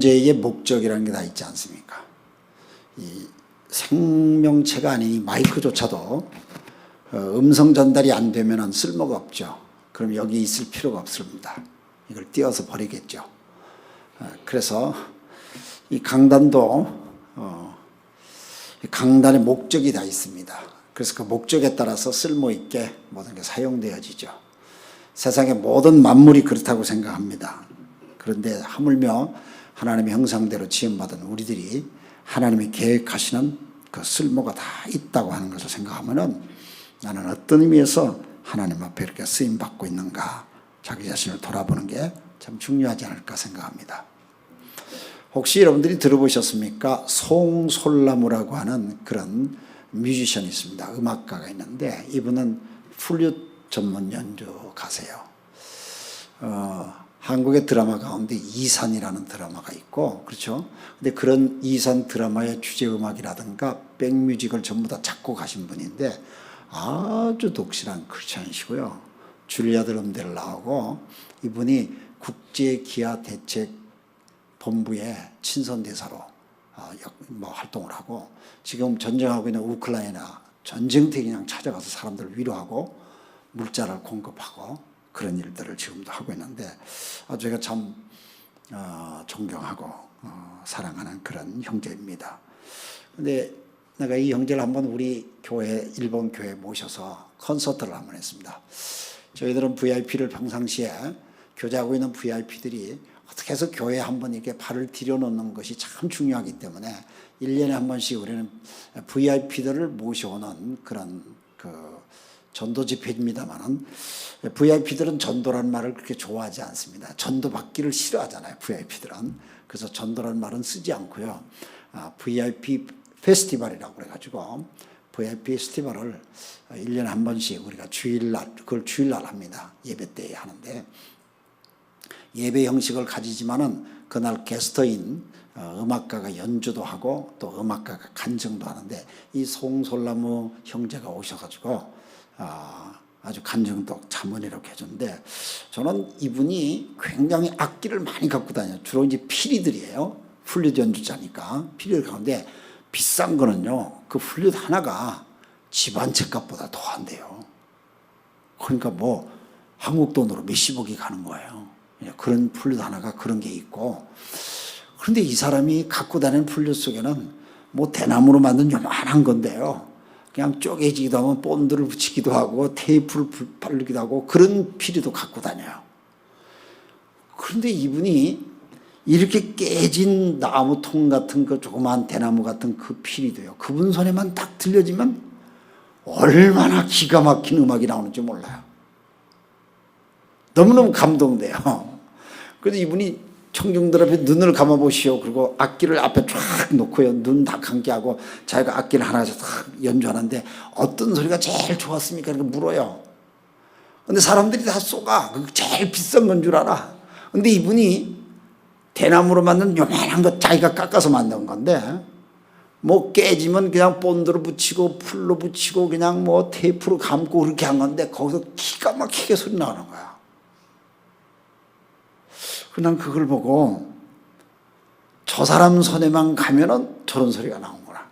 존재의 목적이라는 게 다 있지 않습니까? 이 생명체가 아닌 이 마이크조차도 음성 전달이 안 되면 쓸모가 없죠. 그럼 여기 있을 필요가 없습니다. 이걸 띄워서 버리겠죠. 그래서 이 강단도 강단의 목적이 다 있습니다. 그래서 그 목적에 따라서 쓸모있게 모든 게 사용되어지죠. 세상의 모든 만물이 그렇다고 생각합니다. 그런데 하물며 하나님의 형상대로 지음받은 우리들이 하나님이 계획하시는 그 쓸모가 다 있다고 하는 것을 생각하면은 나는 어떤 의미에서 하나님 앞에 이렇게 쓰임받고 있는가, 자기 자신을 돌아보는 게 참 중요하지 않을까 생각합니다. 혹시 여러분들이 들어보셨습니까? 송솔나무라고 하는 그런 뮤지션이 있습니다. 음악가가 있는데 이분은 플룻 전문 연주가세요. 한국의 드라마 가운데 이산이라는 드라마가 있고, 그렇죠? 근데 그런 이산 드라마의 주제 음악이라든가 백뮤직을 전부 다 작곡하신 분인데 아주 독실한 크리스찬이시고요. 줄리아드 럼델 나오고, 이분이 국제기아대책본부의 친선대사로 활동을 하고, 지금 전쟁하고 있는 우크라이나 전쟁터에 그냥 찾아가서 사람들을 위로하고 물자를 공급하고 그런 일들을 지금도 하고 있는데 제가 참 존경하고 사랑하는 그런 형제입니다. 근데 내가 이 형제를 한번 우리 교회, 일본 교회에 모셔서 콘서트를 한번 했습니다. 저희들은 VIP를 평상시에 교제하고 있는 VIP들이 어떻게 해서 교회에 한번 이렇게 발을 들여놓는 것이 참 중요하기 때문에 1년에 한 번씩 우리는 VIP들을 모셔오는 그런 전도 집회입니다만은, VIP들은 전도라는 말을 그렇게 좋아하지 않습니다. 전도 받기를 싫어하잖아요, VIP들은. 그래서 전도라는 말은 쓰지 않고요. VIP 페스티벌이라고 그래가지고 VIP 페스티벌을 1년에 한 번씩 우리가 주일날, 그걸 주일날 합니다. 예배 때 하는데, 예배 형식을 가지지만은 그날 게스트인 음악가가 연주도 하고 또 음악가가 간증도 하는데, 이 송솔나무 형제가 오셔가지고 아주 간증도 자문이라고 해줬는데, 저는 이분이 굉장히 악기를 많이 갖고 다녀요. 주로 이제 피리들이에요. 플룻 연주자니까 피리를 가는데, 비싼 거는요, 그 플룻 하나가 집 한 채 값보다 더 한대요. 그러니까 뭐 한국 돈으로 몇십억이 가는 거예요. 그런 플룻 하나가 그런 게 있고, 그런데 이 사람이 갖고 다니는 플룻 속에는 뭐 대나무로 만든 요만한 건데요, 그냥 쪼개지기도 하면 본드를 붙이기도 하고 테이프를 바르기도 하고 그런 피리도 갖고 다녀요. 그런데 이분이 이렇게 깨진 나무통 같은 그 조그마한 대나무 같은 그 피리도요, 그분 손에만 딱 들려지면 얼마나 기가 막힌 음악이 나오는지 몰라요. 너무너무 감동돼요. 그래서 이분이 청중들 앞에 눈을 감아보시오. 그리고 악기를 앞에 쫙 놓고요, 눈 다 감게 하고 자기가 악기를 하나씩 탁 연주하는데 어떤 소리가 제일 좋았습니까? 이렇게 물어요. 근데 사람들이 다 쏘가. 제일 비싼 건 줄 알아. 근데 이분이 대나무로 만든 요만한 거 자기가 깎아서 만든 건데, 뭐 깨지면 그냥 본드로 붙이고 풀로 붙이고 그냥 뭐 테이프로 감고 그렇게 한 건데, 거기서 기가 막히게 소리 나는 거야. 난 그걸 보고 저 사람 손에만 가면은 저런 소리가 나오구나.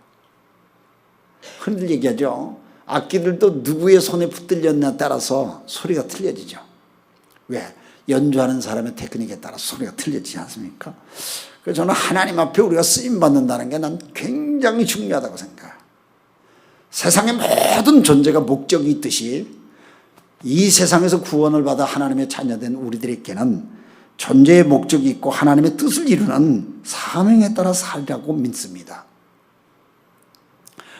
흔들 얘기하죠. 악기들도 누구의 손에 붙들렸냐에 따라서 소리가 틀려지죠. 왜? 연주하는 사람의 테크닉에 따라 소리가 틀려지지 않습니까? 그래서 저는 하나님 앞에 우리가 쓰임받는다는 게 난 굉장히 중요하다고 생각해요. 세상의 모든 존재가 목적이 있듯이 이 세상에서 구원을 받아 하나님의 자녀된 우리들에게는 존재의 목적이 있고 하나님의 뜻을 이루는 사명에 따라 살리라고 믿습니다.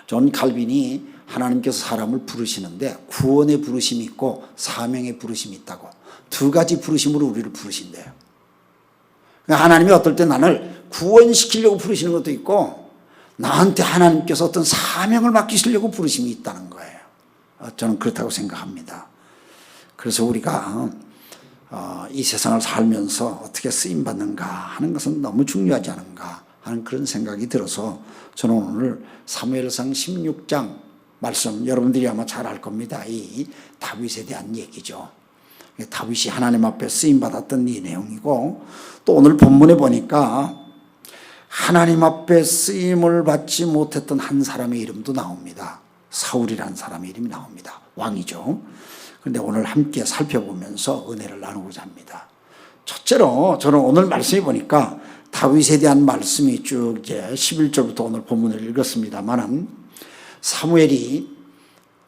존 칼빈이 하나님께서 사람을 부르시는데 구원의 부르심이 있고 사명의 부르심이 있다고, 두 가지 부르심으로 우리를 부르신대요. 그러니까 하나님이 어떨 때 나를 구원시키려고 부르시는 것도 있고, 나한테 하나님께서 어떤 사명을 맡기시려고 부르심이 있다는 거예요. 저는 그렇다고 생각합니다. 그래서 우리가 이 세상을 살면서 어떻게 쓰임받는가 하는 것은 너무 중요하지 않은가 하는 그런 생각이 들어서, 저는 오늘 사무엘상 16장 말씀, 여러분들이 아마 잘 알 겁니다. 이 다윗에 대한 얘기죠. 다윗이 하나님 앞에 쓰임받았던 이 내용이고, 또 오늘 본문에 보니까 하나님 앞에 쓰임을 받지 못했던 한 사람의 이름도 나옵니다. 사울이라는 사람의 이름이 나옵니다. 왕이죠. 그런데 오늘 함께 살펴보면서 은혜를 나누고자 합니다. 첫째로 저는 오늘 말씀해 보니까 다윗에 대한 말씀이 쭉 이제 11절부터 오늘 본문을 읽었습니다만은 사무엘이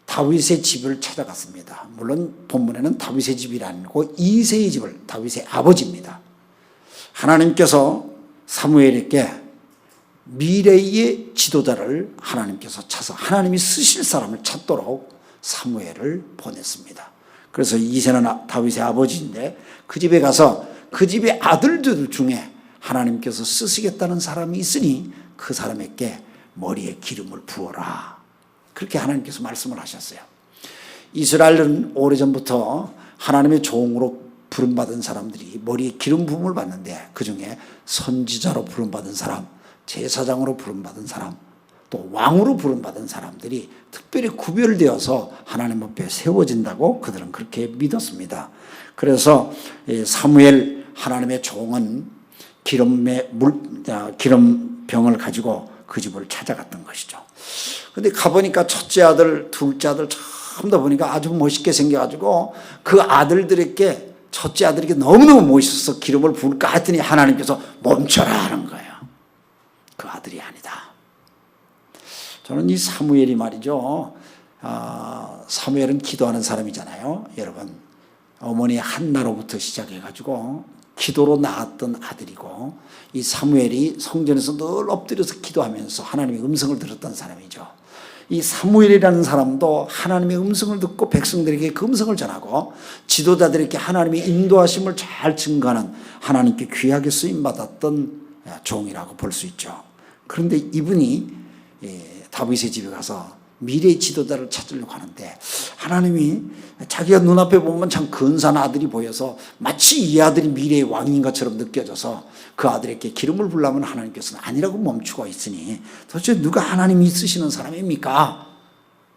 다윗의 집을 찾아갔습니다. 물론 본문에는 다윗의 집이 아니고 이새의 집을, 다윗의 아버지입니다. 하나님께서 사무엘에게 미래의 지도자를 하나님께서 찾아서 하나님이 쓰실 사람을 찾도록 사무엘을 보냈습니다. 그래서 이새는 다윗의 아버지인데 그 집에 가서 그 집의 아들들 중에 하나님께서 쓰시겠다는 사람이 있으니 그 사람에게 머리에 기름을 부어라. 그렇게 하나님께서 말씀을 하셨어요. 이스라엘은 오래전부터 하나님의 종으로 부름받은 사람들이 머리에 기름 부음을 받는데 그중에 선지자로 부름받은 사람, 제사장으로 부름받은 사람, 또 왕으로 부름받은 사람들이 특별히 구별되어서 하나님 앞에 세워진다고 그들은 그렇게 믿었습니다. 그래서 사무엘 하나님의 종은 기름병을 가지고 그 집을 찾아갔던 것이죠. 근데 가보니까 첫째 아들, 둘째 아들 처음 다 보니까 아주 멋있게 생겨가지고 그 아들들에게 첫째 아들에게 너무너무 멋있어서 기름을 부을까 했더니 하나님께서 멈춰라 하는 거예요. 그 아들이 아니다. 저는 이 사무엘이 말이죠. 사무엘은 기도하는 사람이잖아요. 여러분 어머니 한나로부터 시작해가지고 기도로 낳았던 아들이고 이 사무엘이 성전에서 늘 엎드려서 기도하면서 하나님의 음성을 들었던 사람이죠. 이 사무엘이라는 사람도 하나님의 음성을 듣고 백성들에게 그 음성을 전하고 지도자들에게 하나님의 인도하심을 잘 증거하는 하나님께 귀하게 쓰임받았던 종이라고 볼 수 있죠. 그런데 이분이 다윗의 집에 가서 미래의 지도자를 찾으려고 하는데 하나님이 자기가 눈앞에 보면 참 근사한 아들이 보여서 마치 이 아들이 미래의 왕인 것처럼 느껴져서 그 아들에게 기름을 부으려면 하나님께서는 아니라고 멈추고 있으니 도대체 누가 하나님이 쓰시는 사람입니까?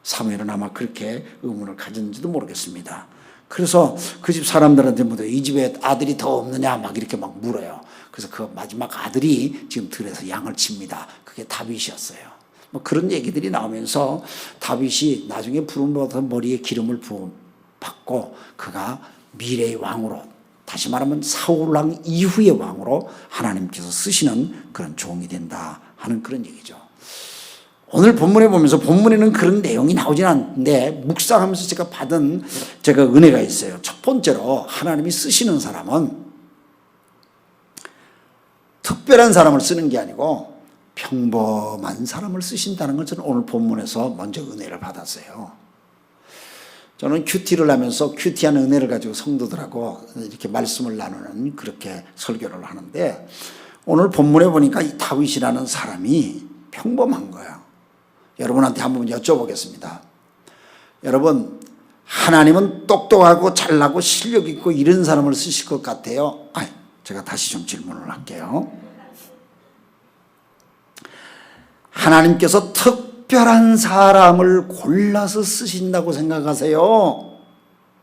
사무엘은 아마 그렇게 의문을 가졌는지도 모르겠습니다. 그래서 그 집 사람들한테 모두 이 집에 아들이 더 없느냐 막 이렇게 막 물어요. 그래서 그 마지막 아들이 지금 들에서 양을 칩니다. 그게 다윗이었어요. 뭐 그런 얘기들이 나오면서 다윗이 나중에 부름받아서 머리에 기름을 받고 그가 미래의 왕으로, 다시 말하면 사울왕 이후의 왕으로 하나님께서 쓰시는 그런 종이 된다 하는 그런 얘기죠. 오늘 본문에 보면서 본문에는 그런 내용이 나오진 않는데 묵상하면서 제가 받은 은혜가 있어요. 첫 번째로 하나님이 쓰시는 사람은 특별한 사람을 쓰는 게 아니고 평범한 사람을 쓰신다는 걸 저는 오늘 본문에서 먼저 은혜를 받았어요. 저는 큐티를 하면서 큐티한 은혜를 가지고 성도들하고 이렇게 말씀을 나누는 그렇게 설교를 하는데 오늘 본문에 보니까 이 다윗이라는 사람이 평범한 거예요. 여러분한테 한번 여쭤보겠습니다. 여러분, 하나님은 똑똑하고 잘나고 실력 있고 이런 사람을 쓰실 것 같아요? 제가 다시 좀 질문을 할게요. 하나님께서 특별한 사람을 골라서 쓰신다고 생각하세요?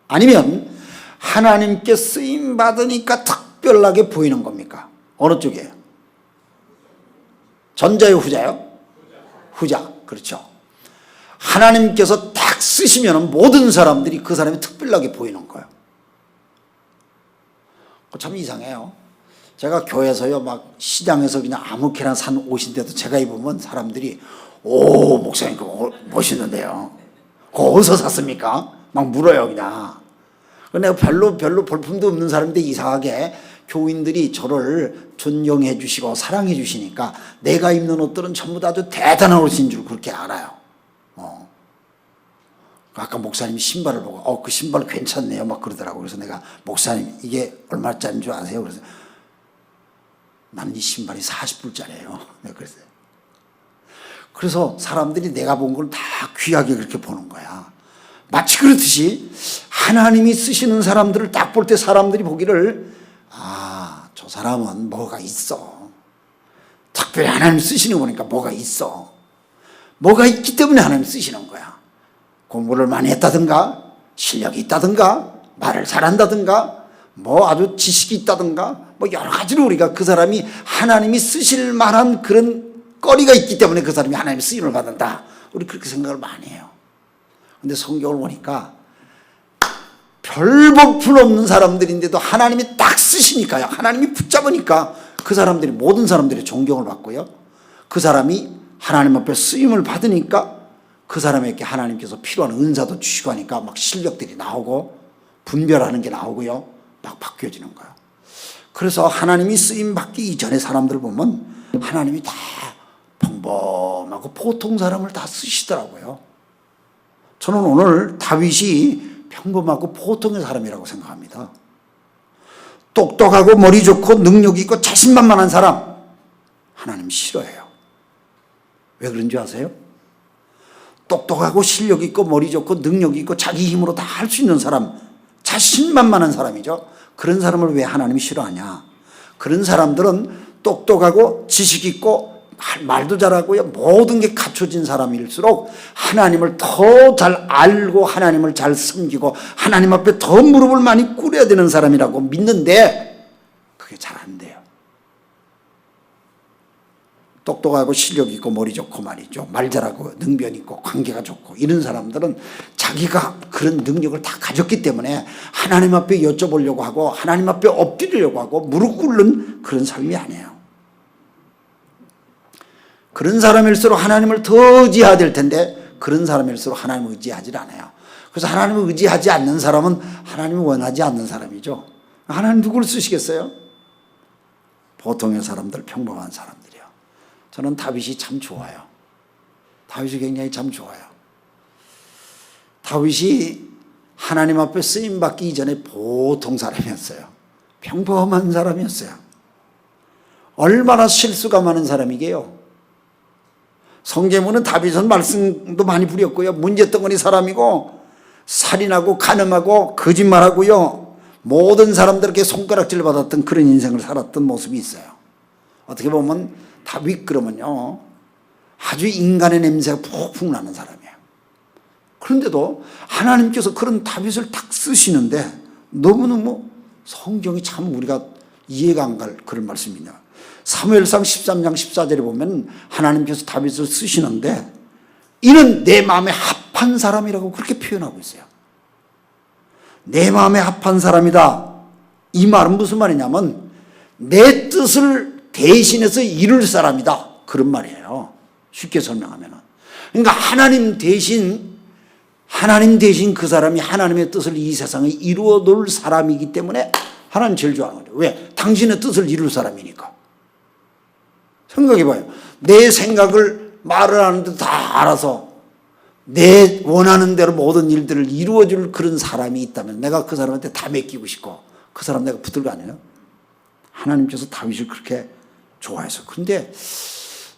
아니면 하나님께 쓰임 받으니까 특별하게 보이는 겁니까? 어느 쪽이에요? 전자요, 후자요? 후자. 그렇죠. 하나님께서 딱 쓰시면 모든 사람들이 그 사람이 특별하게 보이는 거예요. 참 이상해요. 제가 교회에서요, 막 시장에서 그냥 아무렇게나 산 옷인데도 제가 입으면 사람들이 오, 목사님 그거 멋있는데요. 그거 어디서 샀습니까? 막 물어요, 그냥. 내가 별로 볼품도 없는 사람인데 이상하게 교인들이 저를 존경해 주시고 사랑해 주시니까 내가 입는 옷들은 전부 다 아주 대단한 옷인 줄 그렇게 알아요. 아까 목사님이 신발을 보고 그 신발 괜찮네요 막 그러더라고요. 그래서 내가 목사님 이게 얼마짜리인 줄 아세요? 그래서 나는 이 신발이 40불짜리예요. 내가 그랬어요. 그래서 사람들이 내가 본 걸 다 귀하게 그렇게 보는 거야. 마치 그렇듯이 하나님이 쓰시는 사람들을 딱 볼 때 사람들이 보기를 저 사람은 뭐가 있어. 특별히 하나님 쓰시는 거니까 뭐가 있어. 뭐가 있기 때문에 하나님 쓰시는 거야. 공부를 많이 했다든가 실력이 있다든가 말을 잘한다든가 뭐 아주 지식이 있다든가 뭐 여러 가지로 우리가 그 사람이 하나님이 쓰실 만한 그런 거리가 있기 때문에 그 사람이 하나님의 쓰임을 받는다. 우리 그렇게 생각을 많이 해요. 근데 성경을 보니까 별 볼품 없는 사람들인데도 하나님이 딱 쓰시니까요. 하나님이 붙잡으니까 그 사람들이 모든 사람들이 존경을 받고요. 그 사람이 하나님 앞에 쓰임을 받으니까 그 사람에게 하나님께서 필요한 은사도 주시고 하니까 막 실력들이 나오고 분별하는 게 나오고요. 막 바뀌어지는 거예요. 그래서 하나님이 쓰임 받기 이전의 사람들 보면 하나님이 다 평범하고 보통 사람을 다 쓰시더라고요. 저는 오늘 다윗이 평범하고 보통의 사람이라고 생각합니다. 똑똑하고 머리 좋고 능력 있고 자신만만한 사람 하나님 싫어해요. 왜 그런지 아세요? 똑똑하고 실력 있고 머리 좋고 능력 있고 자기 힘으로 다 할 수 있는 사람, 자신만만한 사람이죠. 그런 사람을 왜 하나님이 싫어하냐? 그런 사람들은 똑똑하고 지식 있고 말도 잘하고요. 모든 게 갖춰진 사람일수록 하나님을 더 잘 알고 하나님을 잘 섬기고 하나님 앞에 더 무릎을 많이 꿇어야 되는 사람이라고 믿는데 그게 잘 안 돼요. 똑똑하고 실력 있고 머리 좋고 말이죠. 말 잘하고 능변 있고 관계가 좋고 이런 사람들은 자기가 그런 능력을 다 가졌기 때문에 하나님 앞에 여쭤보려고 하고 하나님 앞에 엎드리려고 하고 무릎 꿇는 그런 삶이 아니에요. 그런 사람일수록 하나님을 더 의지해야 될 텐데 그런 사람일수록 하나님을 의지하지 않아요. 그래서 하나님을 의지하지 않는 사람은 하나님을 원하지 않는 사람이죠. 하나님 누구를 쓰시겠어요? 보통의 사람들, 평범한 사람들이요. 저는 다윗이 참 좋아요. 다윗이 굉장히 참 좋아요. 다윗이 하나님 앞에 쓰임받기 이전에 보통 사람이었어요. 평범한 사람이었어요. 얼마나 실수가 많은 사람이게요. 성경에는 다윗은 말씀도 많이 부렸고요. 문제덩어리 사람이고 살인하고 간음하고 거짓말하고요. 모든 사람들에게 손가락질 받았던 그런 인생을 살았던 모습이 있어요. 어떻게 보면 다윗 그러면요. 아주 인간의 냄새가 푹푹 나는 사람이에요. 그런데도 하나님께서 그런 다윗을 딱 쓰시는데 너무너무 성경이 참 우리가 이해가 안 갈 그런 말씀이냐. 사무엘상 13장 14절에 보면 하나님께서 다윗을 쓰시는데 이는 내 마음에 합한 사람이라고 그렇게 표현하고 있어요. 내 마음에 합한 사람이다. 이 말은 무슨 말이냐면 내 뜻을 대신해서 이룰 사람이다. 그런 말이에요. 쉽게 설명하면. 그러니까 하나님 대신 그 사람이 하나님의 뜻을 이 세상에 이루어 놓을 사람이기 때문에 하나님 제일 좋아하는 거죠. 왜? 당신의 뜻을 이룰 사람이니까. 생각해봐요. 내 생각을 말을 하는데 다 알아서 내 원하는 대로 모든 일들을 이루어줄 그런 사람이 있다면 내가 그 사람한테 다 맡기고 싶고 그 사람 내가 붙들 거 아니에요? 하나님께서 다윗을 그렇게 좋아해서. 그런데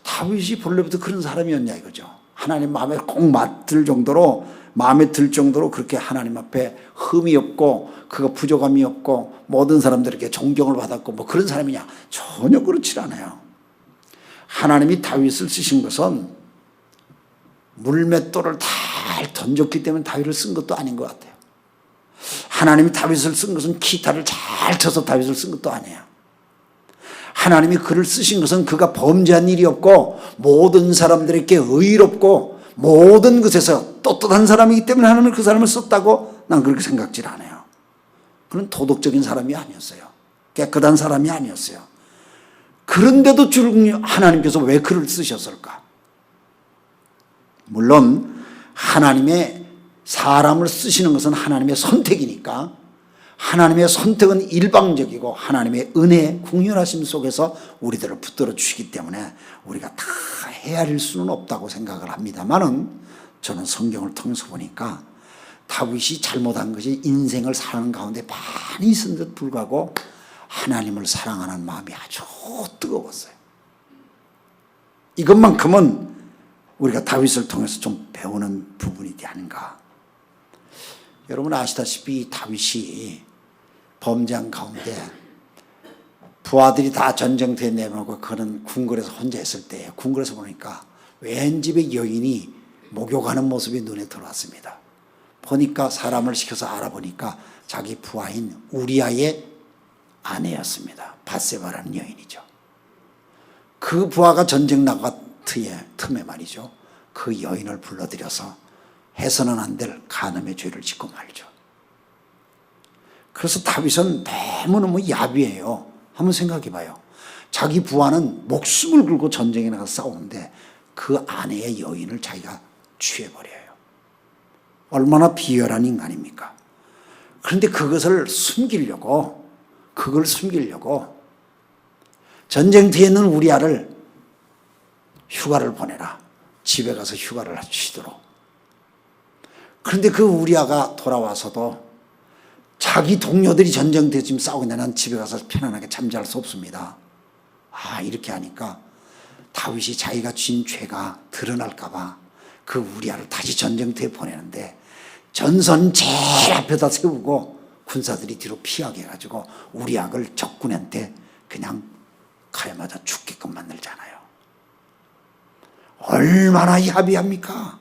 다윗이 본래부터 그런 사람이었냐 이거죠. 하나님 마음에 꼭 마음에 들 정도로 그렇게 하나님 앞에 흠이 없고 그가 부족함이 없고 모든 사람들에게 존경을 받았고 뭐 그런 사람이냐? 전혀 그렇지 않아요. 하나님이 다윗을 쓰신 것은 물맷돌을 잘 던졌기 때문에 다윗을 쓴 것도 아닌 것 같아요. 하나님이 다윗을 쓴 것은 기타를 잘 쳐서 다윗을 쓴 것도 아니에요. 하나님이 그를 쓰신 것은 그가 범죄한 일이 없고 모든 사람들에게 의롭고 모든 것에서 떳떳한 사람이기 때문에 하나님은 그 사람을 썼다고 난 그렇게 생각질 않아요. 그는 도덕적인 사람이 아니었어요. 깨끗한 사람이 아니었어요. 그런데도 하나님께서 왜 그를 쓰셨을까? 물론 하나님의 사람을 쓰시는 것은 하나님의 선택이니까 하나님의 선택은 일방적이고 하나님의 은혜, 궁휼하심 속에서 우리들을 붙들어 주시기 때문에 우리가 다 헤아릴 수는 없다고 생각을 합니다만은 저는 성경을 통해서 보니까 다윗이 잘못한 것이 인생을 사는 가운데 많이 있었는데도 불구하고 하나님을 사랑하는 마음이 아주 뜨거웠어요. 이것만큼은 우리가 다윗을 통해서 좀 배우는 부분이 아닌가. 여러분 아시다시피 다윗이 범죄한 가운데 부하들이 다 전쟁터에 내놓고 그는 궁궐에서 혼자 있을 때 궁궐에서 보니까 웬 집에 여인이 목욕하는 모습이 눈에 들어왔습니다. 보니까 사람을 시켜서 알아보니까 자기 부하인 우리아의 아내였습니다. 밧세바라는 여인이죠. 그 부하가 전쟁 나가 틈에 말이죠. 그 여인을 불러들여서 해서는 안 될 간음의 죄를 짓고 말죠. 그래서 다윗은 너무너무 야비해요. 한번 생각해 봐요. 자기 부하는 목숨을 걸고 전쟁에 나가 싸우는데 그 아내의 여인을 자기가 취해버려요. 얼마나 비열한 인간입니까? 그런데 그걸 숨기려고 전쟁터에 있는 우리아를 휴가를 보내라. 집에 가서 휴가를 쉬도록. 그런데 그 우리아가 돌아와서도 자기 동료들이 전쟁터에 지금 싸우고 있는데 난 집에 가서 편안하게 잠잘 수 없습니다. 이렇게 하니까 다윗이 자기가 진 죄가 드러날까 봐 그 우리아를 다시 전쟁터에 보내는데 전선 제일 앞에다 세우고 군사들이 뒤로 피하게 해가지고 우리아를 적군한테 그냥 칼에 맞아 죽게끔 만들잖아요. 얼마나 야비합니까?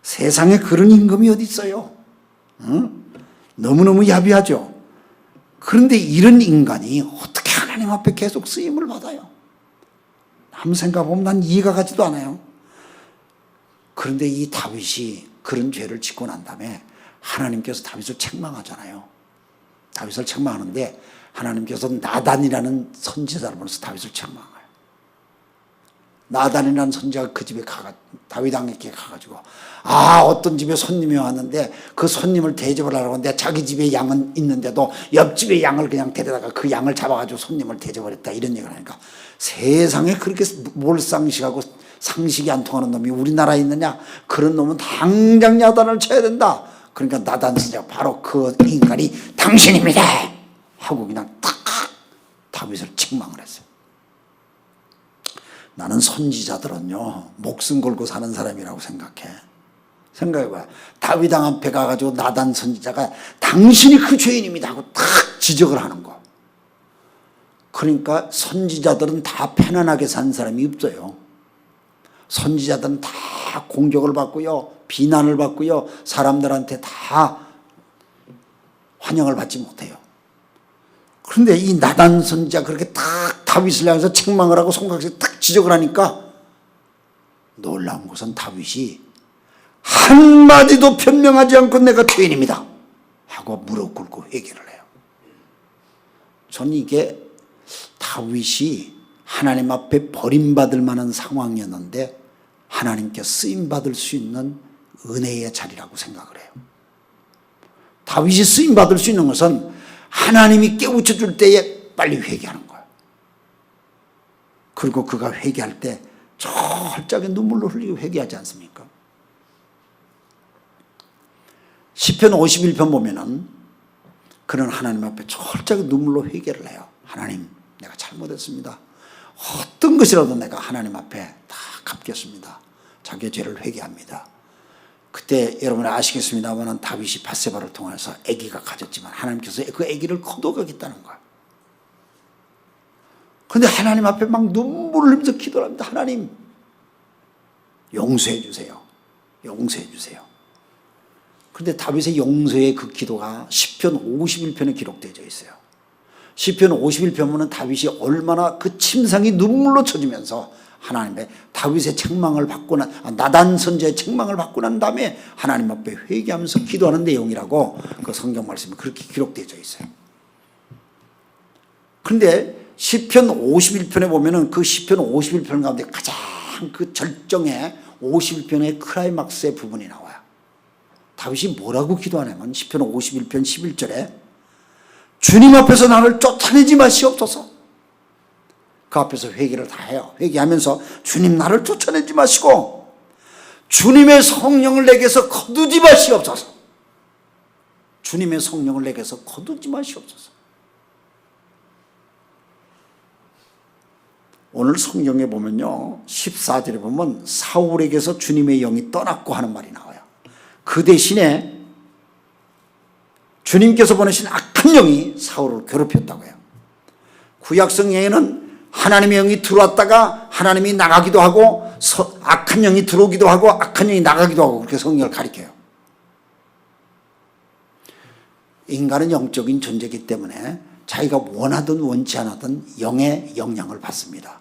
세상에 그런 임금이 어디 있어요? 응? 너무너무 야비하죠. 그런데 이런 인간이 어떻게 하나님 앞에 계속 쓰임을 받아요? 한번 생각해보면 난 이해가 가지도 않아요. 그런데 이 다윗이 그런 죄를 짓고 난 다음에 하나님께서 다윗을 책망하잖아요. 다윗을 책망하는데 하나님께서 나단이라는 선지자를 보내서 다윗을 책망해요. 나단이라는 선지자가 그 집에 다윗 왕에게 가가지고 어떤 집에 손님이 왔는데 그 손님을 대접을 하라고 하는데 자기 집에 양은 있는데도 옆집에 양을 그냥 데려다가 그 양을 잡아가지고 손님을 대접을 했다 이런 얘기를 하니까 세상에 그렇게 몰상식하고 상식이 안 통하는 놈이 우리나라에 있느냐? 그런 놈은 당장 야단을 쳐야 된다. 그러니까 나단 선지자가 바로 그 인간이 당신입니다 하고 그냥 탁 다윗을 책망을 했어요. 나는 선지자들은요 목숨 걸고 사는 사람이라고 생각해봐. 다윗 왕 앞에 가가지고 나단 선지자가 당신이 그 죄인입니다 하고 탁 지적을 하는 거. 그러니까 선지자들은 다 편안하게 산 사람이 없어요. 선지자들은 다 공격을 받고요, 비난을 받고요, 사람들한테 다 환영을 받지 못해요. 그런데 이 나단 선지자 그렇게 딱 다윗을 향해서 책망을 하고 손각에 딱 지적을 하니까 놀라운 것은 다윗이 한마디도 변명하지 않고 내가 죄인입니다 하고 무릎 꿇고 회개를 해요. 저는 이게 다윗이 하나님 앞에 버림받을 만한 상황이었는데 하나님께 쓰임받을 수 있는 은혜의 자리라고 생각을 해요. 다윗이 쓰임받을 수 있는 것은 하나님이 깨우쳐 줄 때에 빨리 회개하는 거예요. 그리고 그가 회개할 때 철저하게 눈물로 흘리고 회개하지 않습니까? 시편 51편 보면은 그는 하나님 앞에 철저하게 눈물로 회개를 해요. 하나님, 내가 잘못했습니다. 어떤 것이라도 내가 하나님 앞에 다 갚겠습니다. 자기의 죄를 회개합니다. 그때 여러분 아시겠습니다만 다윗이 밧세바를 통해서 아기가 가졌지만 하나님께서 그 아기를 거둬가겠다는 거예요. 그런데 하나님 앞에 막 눈물을 흘리면서 기도를 합니다. 하나님 용서해 주세요. 용서해 주세요. 그런데 다윗의 용서의 그 기도가 시편 51편에 기록되어 있어요. 시편 51편은 다윗이 얼마나 그 침상이 눈물로 젖으면서 하나님의 다윗의 책망을 받고 나단 선지자의 책망을 받고 난 다음에 하나님 앞에 회개하면서 기도하는 내용이라고 그 성경 말씀이 그렇게 기록되어 있어요. 그런데 시편 51편에 보면은 그 시편 51편 가운데 가장 그 절정의 51편의 클라이막스의 부분이 나와요. 다윗이 뭐라고 기도하냐면 시편 51편 11절에 주님 앞에서 나를 쫓아내지 마시옵소서. 그 앞에서 회개를 다 해요. 회개하면서 주님 나를 쫓아내지 마시고 주님의 성령을 내게서 거두지 마시옵소서. 주님의 성령을 내게서 거두지 마시옵소서. 오늘 성경에 보면요 14절에 보면 사울에게서 주님의 영이 떠났고 하는 말이 나와요. 그 대신에 주님께서 보내신 악한 영이 사울을 괴롭혔다고 해요. 구약성경에는 하나님의 영이 들어왔다가 하나님이 나가기도 하고 악한 영이 들어오기도 하고 악한 영이 나가기도 하고 그렇게 성경을 가리켜요. 인간은 영적인 존재이기 때문에 자기가 원하든 원치 않았든 영의 영향을 받습니다.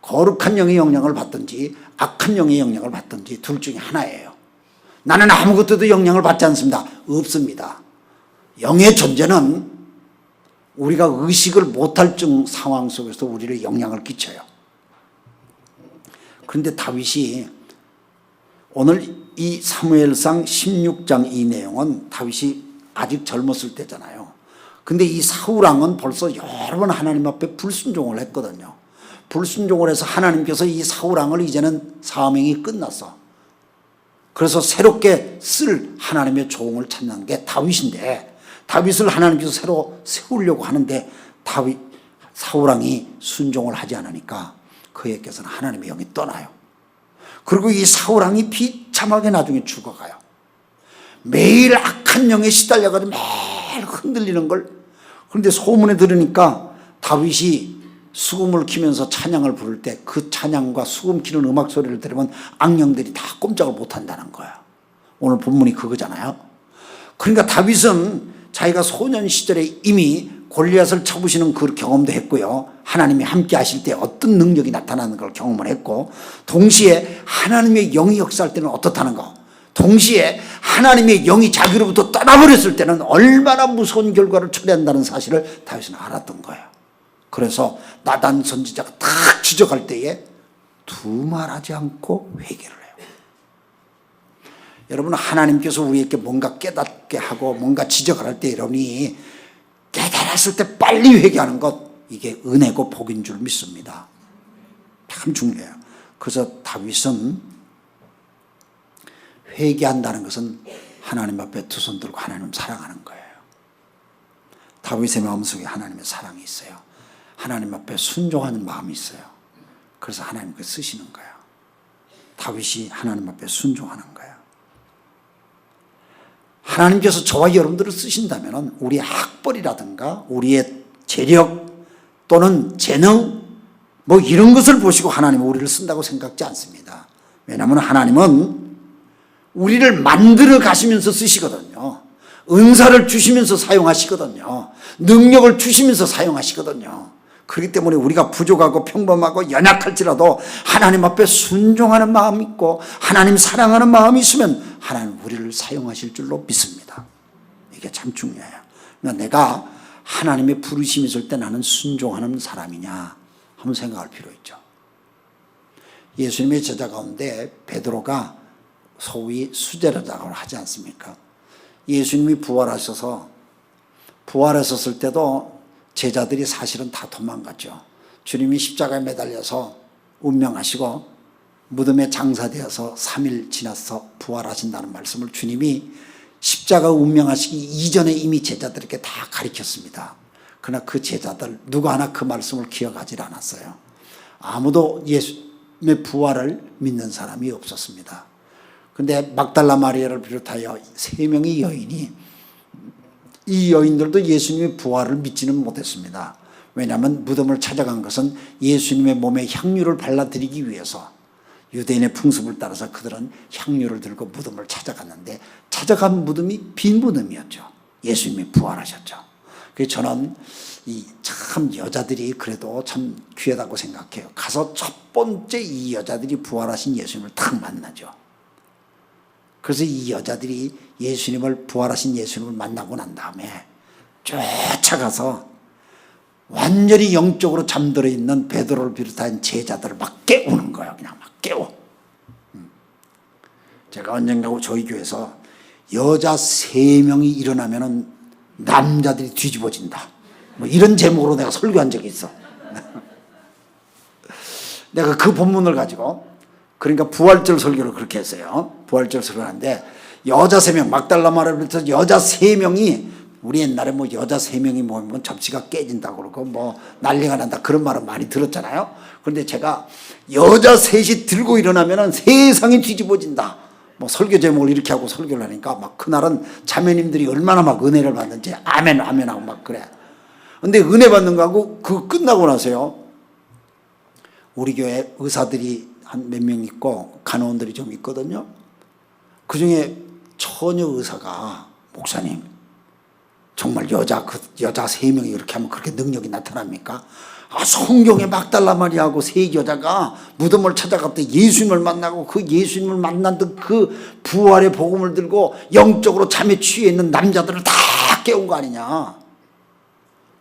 거룩한 영의 영향을 받든지 악한 영의 영향을 받든지 둘 중에 하나예요. 나는 아무것도도 영향을 받지 않습니다. 없습니다. 영의 존재는 우리가 의식을 못할 상황 속에서 우리를 영향을 끼쳐요. 그런데 다윗이 오늘 이 사무엘상 16장 이 내용은 다윗이 아직 젊었을 때잖아요. 근데 이 사울왕은 벌써 여러 번 하나님 앞에 불순종을 했거든요. 불순종을 해서 하나님께서 이 사울왕을 이제는 사명이 끝났어. 그래서 새롭게 쓸 하나님의 종을 찾는 게 다윗인데, 다윗을 하나님께서 새로 세우려고 하는데 사울왕이 순종을 하지 않으니까 그에게서는 하나님의 영이 떠나요. 그리고 이 사울왕이 비참하게 나중에 죽어가요. 매일 악한 영에 시달려가지고 매일 흔들리는 걸. 그런데 소문에 들으니까 다윗이 수금을 키면서 찬양을 부를 때 그 찬양과 수금 키는 음악 소리를 들으면 악령들이 다 꼼짝을 못한다는 거야. 오늘 본문이 그거잖아요. 그러니까 다윗은 자기가 소년 시절에 이미 골리앗을 쳐부시는 그 경험도 했고요. 하나님이 함께 하실 때 어떤 능력이 나타나는 걸 경험을 했고, 동시에 하나님의 영이 역사할 때는 어떻다는 거, 동시에 하나님의 영이 자기로부터 떠나버렸을 때는 얼마나 무서운 결과를 초래한다는 사실을 다윗은 알았던 거예요. 그래서 나단 선지자가 딱 지적할 때에 두말하지 않고 회개를 해요. 여러분, 하나님께서 우리에게 뭔가 깨닫게 하고 뭔가 지적할 때 여러분이 깨달았을 때 빨리 회개하는 것, 이게 은혜고 복인 줄 믿습니다. 참 중요해요. 그래서 다윗은 회개한다는 것은 하나님 앞에 두 손 들고 하나님 사랑하는 거예요. 다윗의 마음속에 하나님의 사랑이 있어요. 하나님 앞에 순종하는 마음이 있어요. 그래서 하나님께 쓰시는 거예요. 다윗이 하나님 앞에 순종하는 거예요. 하나님께서 저와 여러분들을 쓰신다면 우리의 학벌이라든가 우리의 재력 또는 재능 뭐 이런 것을 보시고 하나님은 우리를 쓴다고 생각지 않습니다. 왜냐하면 하나님은 우리를 만들어 가시면서 쓰시거든요. 은사를 주시면서 사용하시거든요. 능력을 주시면서 사용하시거든요. 그렇기 때문에 우리가 부족하고 평범하고 연약할지라도 하나님 앞에 순종하는 마음이 있고 하나님 사랑하는 마음이 있으면 하나님 우리를 사용하실 줄로 믿습니다. 이게 참 중요해요. 그러니까 내가 하나님의 부르심이 있을 때 나는 순종하는 사람이냐 한번 생각할 필요 있죠. 예수님의 제자 가운데 베드로가 소위 수제자라고 하지 않습니까? 예수님이 부활하셨을 때도 제자들이 사실은 다 도망갔죠. 주님이 십자가에 매달려서 운명하시고 무덤에 장사되어서 3일 지나서 부활하신다는 말씀을 주님이 십자가 운명하시기 이전에 이미 제자들에게 다 가르쳤습니다. 그러나 그 제자들 누구 하나 그 말씀을 기억하지 않았어요. 아무도 예수님의 부활을 믿는 사람이 없었습니다. 그런데 막달라 마리아를 비롯하여 3명의 여인이, 이 여인들도 예수님의 부활을 믿지는 못했습니다. 왜냐하면 무덤을 찾아간 것은 예수님의 몸에 향유를 발라드리기 위해서, 유대인의 풍습을 따라서 그들은 향유를 들고 무덤을 찾아갔는데 찾아간 무덤이 빈 무덤이었죠. 예수님이 부활하셨죠. 그래서 저는 참 여자들이 그래도 참 귀하다고 생각해요. 가서 첫 번째 이 여자들이 부활하신 예수님을 딱 만나죠. 그래서 이 여자들이 부활하신 예수님을 만나고 난 다음에 쫓아가서 완전히 영적으로 잠들어 있는 베드로를 비롯한 제자들을 막 깨우는 거예요. 그냥 막 깨워. 제가 언젠가 저희 교회에서 여자 3명이 일어나면 남자들이 뒤집어진다, 뭐 이런 제목으로 내가 설교한 적이 있어. 내가 그 본문을 가지고, 그러니까 부활절 설교를 그렇게 했어요. 부활절 설교를 하는데 여자 3명, 막달라 마리아를 비롯해서 여자 3명이, 우리 옛날에 뭐 여자 3명이 모이면 접시가 깨진다고 그러고 뭐 난리가 난다 그런 말은 많이 들었잖아요. 그런데 제가 여자 3이 들고 일어나면 세상이 뒤집어진다, 뭐 설교 제목을 이렇게 하고 설교를 하니까 막 그날은 자매님들이 얼마나 막 은혜를 받는지 아멘 아멘 하고 막 그래. 근데 은혜 받는 거하고 그거 끝나고 나서요, 우리 교회 의사들이 한 몇 명 있고 간호원들이 좀 있거든요. 그 중에 처녀 의사가, 목사님 정말 여자 3명이 이렇게 하면 그렇게 능력이 나타납니까? 성경에 막달라 마리아하고 세 여자가 무덤을 찾아갔더니 예수님을 만나고 그 예수님을 만난 듯 그 부활의 복음을 들고 영적으로 잠에 취해 있는 남자들을 다 깨운 거 아니냐.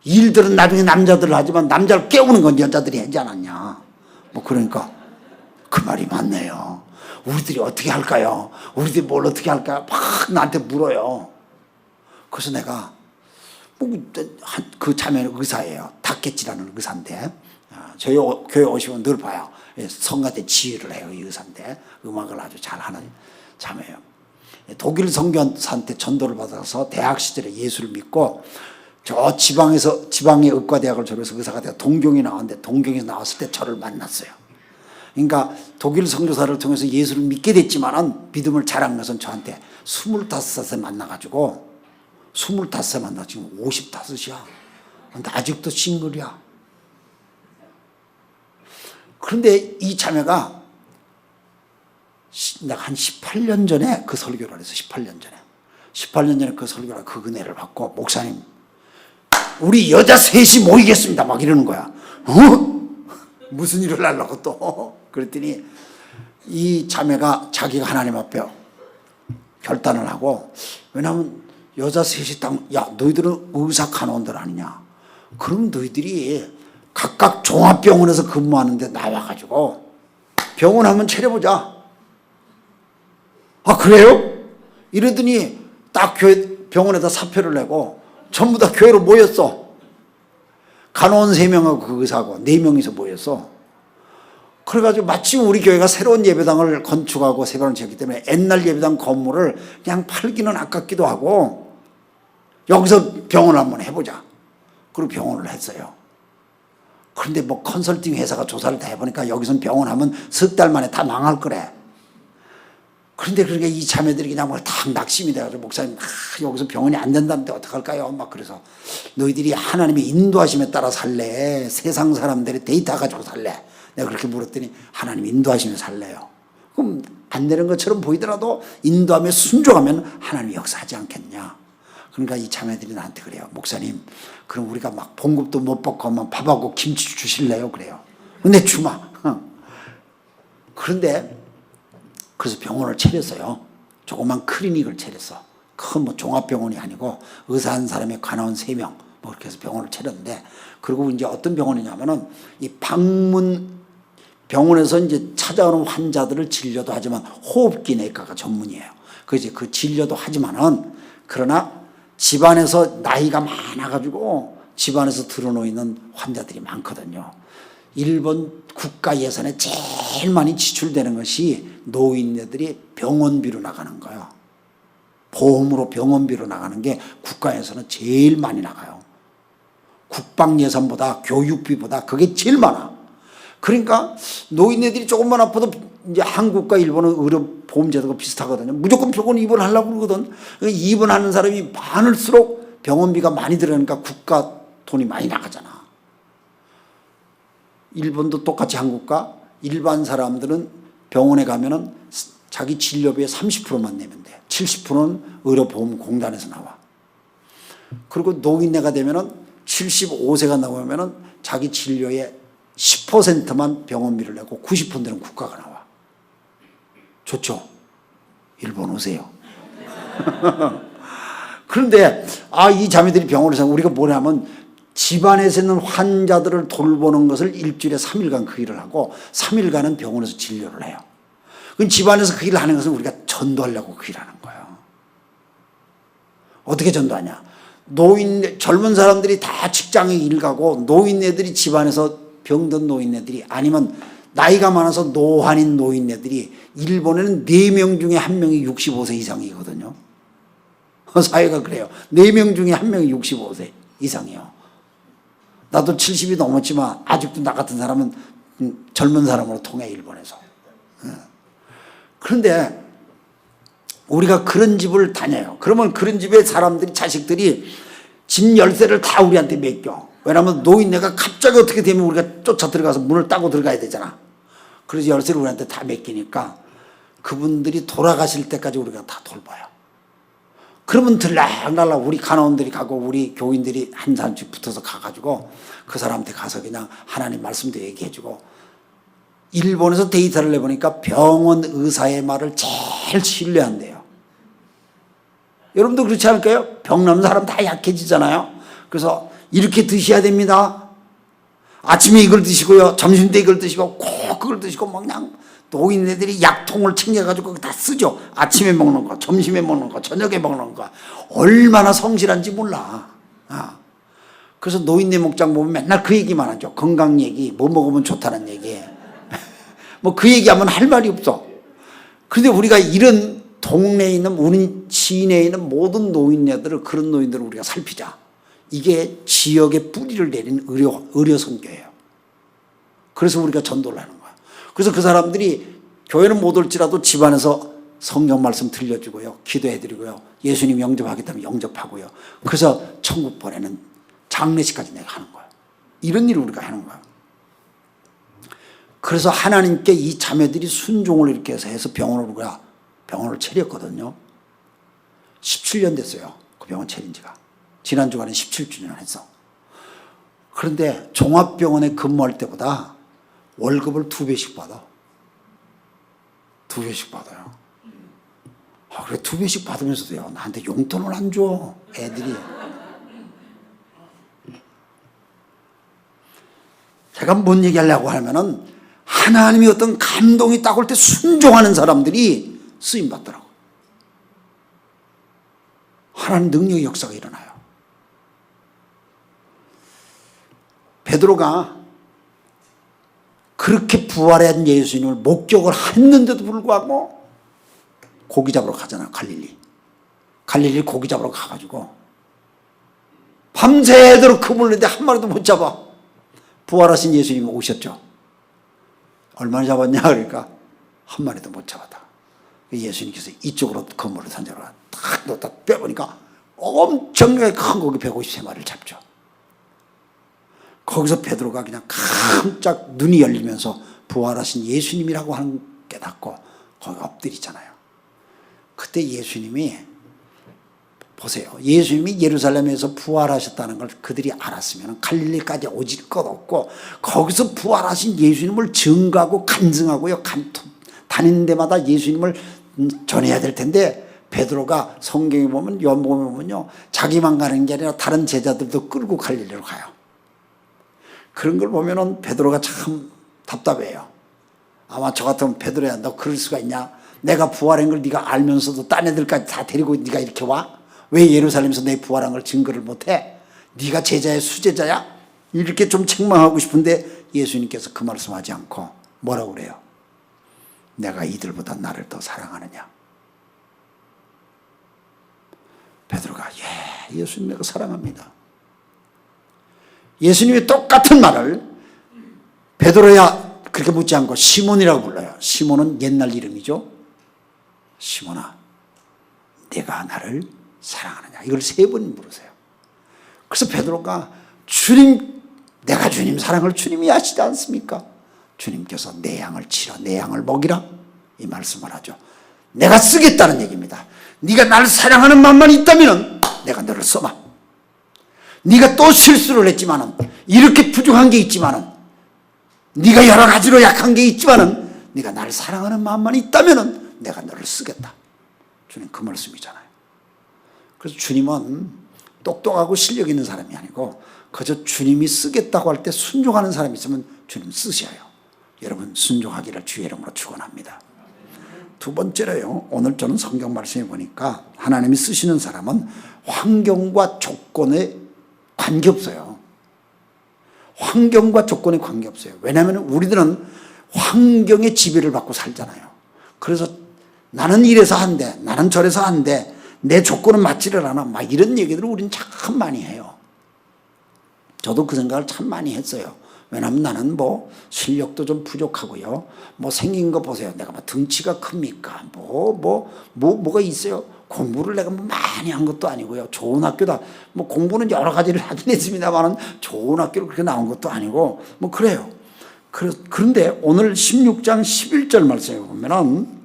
일들은 나중에 남자들을 하지만 남자를 깨우는 건 여자들이 하지 않았냐. 뭐 그러니까 그 말이 맞네요. 우리들이 어떻게 할까요? 우리들이 뭘 어떻게 할까요? 막 나한테 물어요. 그래서 내가 그 자매는 의사예요. 닥겠지라는 의사인데 저희 교회 오시면 늘 봐요. 성가대 지휘를 해요. 이 의사인데 음악을 아주 잘하는 자매예요. 독일 선교사한테 전도를 받아서 대학 시절에 예수를 믿고 저 지방의 의과대학을 졸업해서 의사가 돼서 동경에 나왔는데 동경에서 나왔을 때 저를 만났어요. 그러니까 독일 선교사를 통해서 예수를 믿게 됐지만은 믿음을 자란 것은 저한테 25살에 만나가지고 25세 만나 지금 55이야. 근데 아직도 싱글이야. 그런데 이 자매가 내가 한 18년 전에 그 설교를 해서 18년 전에 그 설교를 그 은혜를 받고 목사님 우리 여자 셋이 모이겠습니다 막 이러는 거야. 무슨 일을 하려고 또 그랬더니 이 자매가 자기가 하나님 앞에 결단을 하고 왜냐하면 여자 셋이 야 너희들은 의사 간호원들 아니냐. 그럼 너희들이 각각 종합병원에서 근무하는데 나와가지고 병원 한번 차려보자. 아 그래요? 이러더니 딱 병원에다 사표를 내고 전부 다 교회로 모였어. 간호원 3명하고 그 의사하고 4명이서 모였어. 그래가지고 마침 우리 교회가 새로운 예배당을 건축하고 새로운 지었기 때문에 옛날 예배당 건물을 그냥 팔기는 아깝기도 하고 여기서 병원을 한번 해보자. 그리고 병원을 했어요. 그런데 뭐 컨설팅 회사가 조사를 다 해보니까 여기선 병원 하면 석 달 만에 다 망할 거래. 그런데 그러니까 이 자매들이 그냥 뭐 다 낙심이 돼가지고 목사님 여기서 병원이 안 된다는데 어떡할까요? 막 그래서 너희들이 하나님의 인도하심에 따라 살래? 세상 사람들이 데이터 가지고 살래? 내가 그렇게 물었더니 하나님 인도하시면 살래요. 그럼 안 되는 것처럼 보이더라도 인도하며 순종하면 하나님이 역사하지 않겠냐. 그러니까 이 자매들이 나한테 그래요. 목사님 그럼 우리가 막 봉급도 못 받고 하면 밥하고 김치 주실래요? 그래요. 근데 주마. 그런데 그래서 병원을 차렸어요. 조그만 클리닉을 차렸어. 큰 뭐 종합병원이 아니고 의사 한 사람에 간호원 3명 뭐 그렇게 해서 병원을 차렸는데 그리고 이제 어떤 병원이냐면은 이 방문 병원에서 이제 찾아오는 환자들을 진료도 하지만 호흡기 내과가 전문이에요. 그래서 그 진료도 하지만은 그러나 집안에서 나이가 많아가지고 집안에서 드러놓이는 환자들이 많거든요. 일본 국가 예산에 제일 많이 지출되는 것이 노인네들이 병원비로 나가는 거예요. 보험으로 병원비로 나가는 게 국가에서는 제일 많이 나가요. 국방 예산보다 교육비보다 그게 제일 많아. 그러니까 노인네들이 조금만 아파도 이제 한국과 일본은 의료보험제도가 비슷하거든요. 무조건 병원 입원하려고 그러거든. 입원하는 사람이 많을수록 병원비가 많이 들어가니까 국가 돈이 많이 나가잖아. 일본도 똑같이 한국과 일반 사람들은 병원에 가면은 자기 진료비의 30%만 내면 돼. 70%는 의료보험공단에서 나와. 그리고 노인네가 되면은 75세가 나오면은 자기 진료의 10%만 병원비를 내고 90%는 국가가 나와. 좋죠? 일본 오세요. 그런데 이 자매들이 병원에서 우리가 뭐냐면 집안에서 있는 환자들을 돌보는 것을 일주일에 3일간 그 일을 하고 3일간은 병원에서 진료를 해요. 그럼 집안에서 그 일을 하는 것은 우리가 전도하려고 그 일을 하는 거예요. 어떻게 전도하냐? 젊은 사람들이 다 직장에 일 가고 노인네들이 집안에서 병든 노인네들이 아니면 나이가 많아서 노환인 노인네들이 일본에는 4명 중에 1명이 65세 이상이거든요. 사회가 그래요. 4명 중에 1명이 65세 이상이요. 나도 70이 넘었지만 아직도 나 같은 사람은 젊은 사람으로 통해 일본에서. 그런데 우리가 그런 집을 다녀요. 그러면 그런 집에 사람들이 자식들이 집 열쇠를 다 우리한테 맡겨. 왜냐하면 노인네가 갑자기 어떻게 되면 우리가 쫓아 들어가서 문을 따고 들어가야 되잖아. 그래서 열쇠를 우리한테 다 맡기니까 그분들이 돌아가실 때까지 우리가 다 돌봐요. 그러면 들락날락 우리 간호원들이 가고 우리 교인들이 한 사람씩 붙어서 가가지고 그 사람한테 가서 그냥 하나님 말씀도 얘기해주고. 일본에서 데이터를 내보니까 병원 의사의 말을 제일 신뢰한대요. 여러분도 그렇지 않을까요? 병 나는 사람 다 약해지잖아요. 그래서 이렇게 드셔야 됩니다. 아침에 이걸 드시고요, 점심 때 이걸 드시고 꼭 그걸 드시고 막 그냥 노인네들이 약통을 챙겨가지고 다 쓰죠. 아침에 먹는 거, 점심에 먹는 거, 저녁에 먹는 거. 얼마나 성실한지 몰라. 그래서 노인네 목장 보면 맨날 그 얘기만 하죠. 건강 얘기, 뭐 먹으면 좋다는 얘기. 뭐 그 얘기하면 할 말이 없어. 그런데 우리가 이런 동네에 있는, 우리 시내에 있는 모든 노인네들을, 그런 노인들을 우리가 살피자. 이게 지역에 뿌리를 내린 의료 선교예요. 그래서 우리가 전도를 하는 거야. 그래서 그 사람들이 교회는 못 올지라도 집안에서 성경 말씀 들려주고요, 기도해드리고요, 예수님 영접하겠다면 영접하고요. 그래서 천국 보내는 장례식까지 내가 하는 거야. 이런 일을 우리가 하는 거야. 그래서 하나님께 이 자매들이 순종을 이렇게 해서 병원을 차렸거든요. 17년 됐어요. 그 병원 차린 지가. 지난 주간에 17주년 했어. 그런데 종합병원에 근무할 때보다 월급을 2배씩 받아. 2배씩 받아요. 그래, 2배씩 받으면서도요, 나한테 용돈을 안 줘, 애들이. 제가 뭔 얘기하려고 하면은, 하나님이 어떤 감동이 딱 올 때 순종하는 사람들이 쓰임받더라고. 하나님 능력의 역사가 일어나요. 베드로가 그렇게 부활한 예수님을 목격을 했는데도 불구하고 고기 잡으러 가잖아요. 갈릴리 고기 잡으러 가가지고 밤새도록 그물을 내는데 한 마리도 못 잡아. 부활하신 예수님이 오셨죠. 얼마나 잡았냐 그러니까 한 마리도 못 잡았다. 예수님께서 이쪽으로 그물을 던져서 탁 놓다 빼보니까 엄청나게 큰 고기 153마리를 잡죠. 거기서 베드로가 그냥 깜짝 눈이 열리면서 부활하신 예수님이라고 하는 깨닫고 거기 엎드리잖아요. 그때 예수님이, 보세요, 예수님이 예루살렘에서 부활하셨다는 걸 그들이 알았으면 갈릴리까지 오질 것 없고 거기서 부활하신 예수님을 증거하고 간증하고요, 다니는 데마다 예수님을 전해야 될 텐데, 베드로가 성경에 보면, 요한복음에 보면요, 자기만 가는 게 아니라 다른 제자들도 끌고 갈릴리로 가요. 그런 걸 보면은 베드로가 참 답답해요. 아마 저 같으면 베드로야, 너 그럴 수가 있냐? 내가 부활한 걸 네가 알면서도 딴 애들까지 다 데리고 네가 이렇게 와? 왜 예루살렘에서 내 부활한 걸 증거를 못해? 네가 제자의 수제자야? 이렇게 좀 책망하고 싶은데 예수님께서 그 말씀하지 않고 뭐라고 그래요? 내가 이들보다 나를 더 사랑하느냐? 베드로가 예수님 내가 사랑합니다. 예수님이 똑같은 말을 베드로야 그렇게 묻지 않고 시몬이라고 불러요. 시몬은 옛날 이름이죠. 시몬아, 내가 나를 사랑하느냐? 이걸 3번 물으세요. 그래서 베드로가 주님, 내가 주님 사랑을 주님이 아시지 않습니까? 주님께서 내 양을 치러 내 양을 먹이라 이 말씀을 하죠. 내가 쓰겠다는 얘기입니다. 네가 나를 사랑하는 마음만 있다면 내가 너를 써봐. 네가 또 실수를 했지만은, 이렇게 부족한 게 있지만은, 네가 여러 가지로 약한 게 있지만은, 네가 나를 사랑하는 마음만 있다면은 내가 너를 쓰겠다. 주님 그 말씀이잖아요. 그래서 주님은 똑똑하고 실력 있는 사람이 아니고 그저 주님이 쓰겠다고 할 때 순종하는 사람이 있으면 주님 쓰셔요. 여러분 순종하기를 주의 이름으로 축원합니다. 두 번째로요, 오늘 저는 성경 말씀에 보니까 하나님이 쓰시는 사람은 환경과 조건에 관계없어요. 환경과 조건에 관계없어요. 왜냐하면 우리들은 환경의 지배를 받고 살잖아요. 그래서 나는 이래서 안 돼, 나는 저래서 안 돼, 내 조건은 맞지를 않아, 막 이런 얘기들을 우리는 참 많이 해요. 저도 그 생각을 참 많이 했어요. 왜냐하면 나는 뭐 실력도 좀 부족하고요, 뭐 생긴 거 보세요, 내가 뭐 등치가 큽니까, 뭐가 있어요. 공부를 내가 뭐 많이 한 것도 아니고요, 좋은 학교다, 뭐 공부는 여러 가지를 하긴 했습니다만은 좋은 학교를 그렇게 나온 것도 아니고 뭐 그래요. 그런데 오늘 16장 11절 말씀에 보면은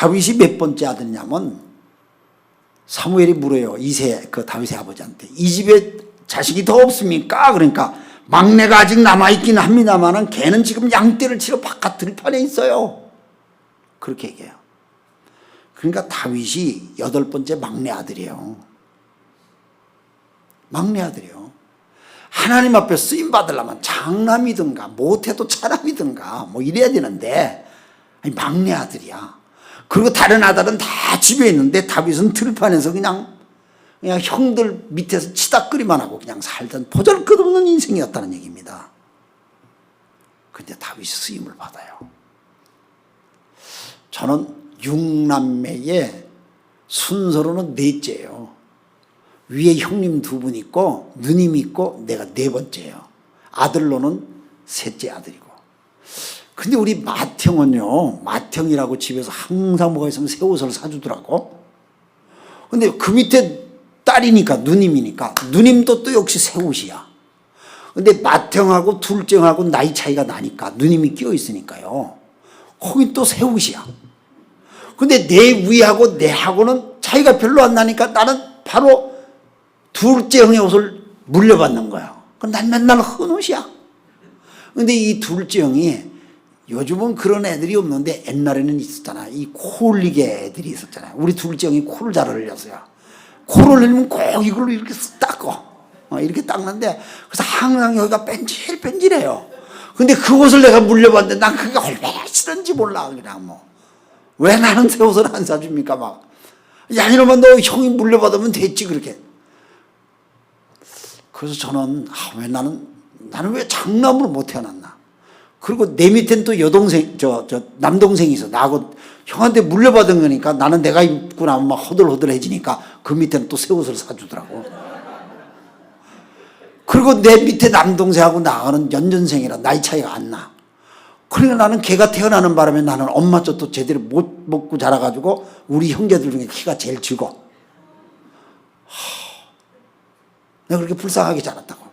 다윗이 몇 번째 아들이냐면 사무엘이 물어요. 이세 그 다윗의 아버지한테 이 집에 자식이 더 없습니까? 그러니까 막내가 아직 남아있긴 합니다만 걔는 지금 양떼를 치러 바깥 들판에 있어요. 그렇게 얘기해요. 그러니까 다윗이 8번째 막내 아들이에요. 막내 아들이요. 하나님 앞에 쓰임 받으려면 장남이든가 못해도 차남이든가 뭐 이래야 되는데 아니 막내 아들이야. 그리고 다른 아들은 다 집에 있는데 다윗은 들판에서 그냥 형들 밑에서 치닥거리만 하고 그냥 살던 보잘것없는 인생이었다는 얘기입니다. 근데 다윗이 쓰임을 받아요. 저는 6남매의 순서로는 넷째예요. 위에 형님 2분 있고 누님 있고 내가 4번째예요. 아들로는 셋째 아들이고. 근데 우리 맏형은요, 맏형이라고 집에서 항상 뭐가 있으면 새 옷을 사주더라고. 근데 그 밑에 딸이니까 누님이니까 누님도 또 역시 새 옷이야. 근데 맏형하고 둘째하고 나이 차이가 나니까 누님이 끼어 있으니까요. 거긴 또 새 옷이야. 근데 내 위하고 내하고는 차이가 별로 안 나니까 나는 바로 둘째 형의 옷을 물려받는 거야. 그럼 난 맨날 헌 옷이야. 근데 이 둘째 형이 요즘은 그런 애들이 없는데 옛날에는 있었잖아. 이 코 흘리게 애들이 있었잖아요. 우리 둘째 형이 코를 잘 흘렸어요. 코를 흘리면 꼭 이걸로 이렇게 닦어. 이렇게 닦는데 그래서 항상 여기가 뺀질뺀질해요. 근데 그 옷을 내가 물려봤는데 난 그게 얼마나 싫은지 몰라. 그냥 뭐. 왜 나는 새 옷을 안 사줍니까? 막. 야, 이러면 너 형이 물려받으면 됐지, 그렇게. 그래서 저는, 왜 나는 왜 장남으로 못 태어났나. 그리고 내 밑엔 또 여동생, 남동생이 있어. 나하고 형한테 물려받은 거니까 나는 내가 입고 나면 막 허들허들해지니까 그 밑에는 또 새 옷을 사주더라고. 그리고 내 밑에 남동생하고 나하고는 연년생이라 나이 차이가 안 나. 그러니까 나는 걔가 태어나는 바람에 나는 엄마 젖도 제대로 못 먹고 자라가지고 우리 형제들 중에 키가 제일 적어. 내가 그렇게 불쌍하게 자랐다고.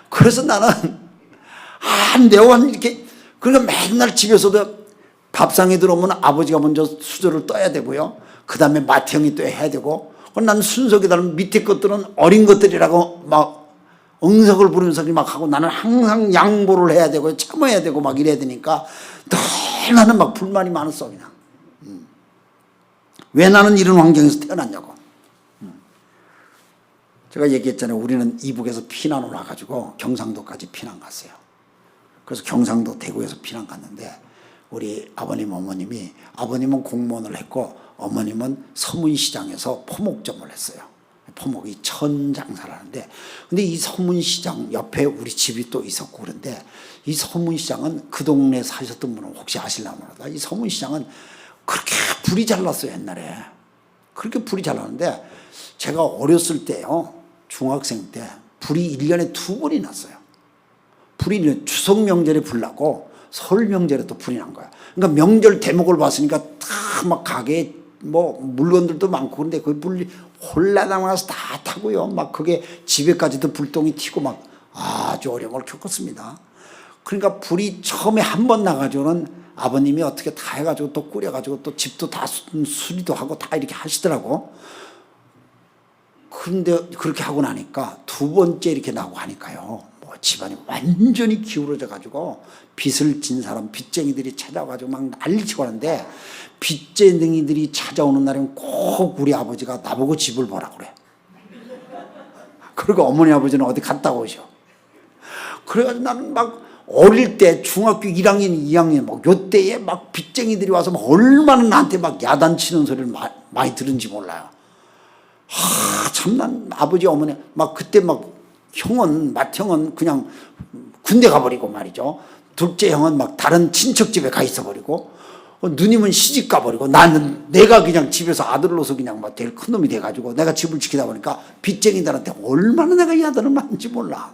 그래서 나는 내가 이렇게 그러니까 맨날 집에서도 밥상에 들어오면 아버지가 먼저 수저를 떠야 되고요. 그 다음에 맏형이 또 해야 되고. 난 순서기다는 밑에 것들은 어린 것들이라고 막 응석을 부르면서 막 하고 나는 항상 양보를 해야 되고 참아야 되고 막 이래야 되니까 늘 나는 막 불만이 많았어 그냥. 왜 나는 이런 환경에서 태어났냐고. 제가 얘기했잖아요. 우리는 이북에서 피난을 와가지고 경상도까지 피난 갔어요. 그래서 경상도 대구에서 피난 갔는데 우리 아버님 어머님이 아버님은 공무원을 했고 어머님은 서문시장에서 포목점을 했어요. 포목이 천장사를 하는데 근데 이 서문시장 옆에 우리 집이 또 있었고 그런데 이 서문시장은 그 동네 사셨던 분은 혹시 아실려나 모르다. 이 서문시장은 그렇게 불이 잘 났어요. 옛날에 그렇게 불이 잘 나는데 제가 어렸을 때요 중학생 때 불이 1년에 2번이 났어요. 불이 추석 명절에 불 나고 설 명절에 또 불이 난 거야. 그러니까 명절 대목을 봤으니까 다 막 가게에 뭐 물건들도 많고 그런데 그 불이 홀라당해서 다 타고요. 막 그게 집에까지도 불똥이 튀고 막 아주 어려움을 겪었습니다. 그러니까 불이 처음에 한 번 나가지고는 아버님이 어떻게 다 해가지고 또 꾸려가지고 또 집도 다 수리도 하고 다 이렇게 하시더라고. 그런데 그렇게 하고 나니까 2번째 이렇게 나고 하니까요. 뭐 집안이 완전히 기울어져 가지고 빚을 진 사람, 빚쟁이들이 찾아와가지고 막 난리치고 하는데 빚쟁이들이 찾아오는 날엔 꼭 우리 아버지가 나보고 집을 보라고 그래. 그리고 어머니 아버지는 어디 갔다 오셔. 그래가지고 나는 막 어릴 때 중학교 1학년, 2학년 막 요때에 막 빚쟁이들이 와서 막 얼마나 나한테 막 야단치는 소리를 많이 들은지 몰라요. 참 난 아버지 어머니 막 그때 막 형은 맏형은 그냥 군대 가버리고 말이죠. 둘째 형은 막 다른 친척 집에 가 있어버리고 누님은 시집 가버리고 나는 내가 그냥 집에서 아들로서 그냥 막 제일 큰 놈이 돼가지고 내가 집을 지키다 보니까 빚쟁이들한테 얼마나 내가 야단을 맞는지 몰라.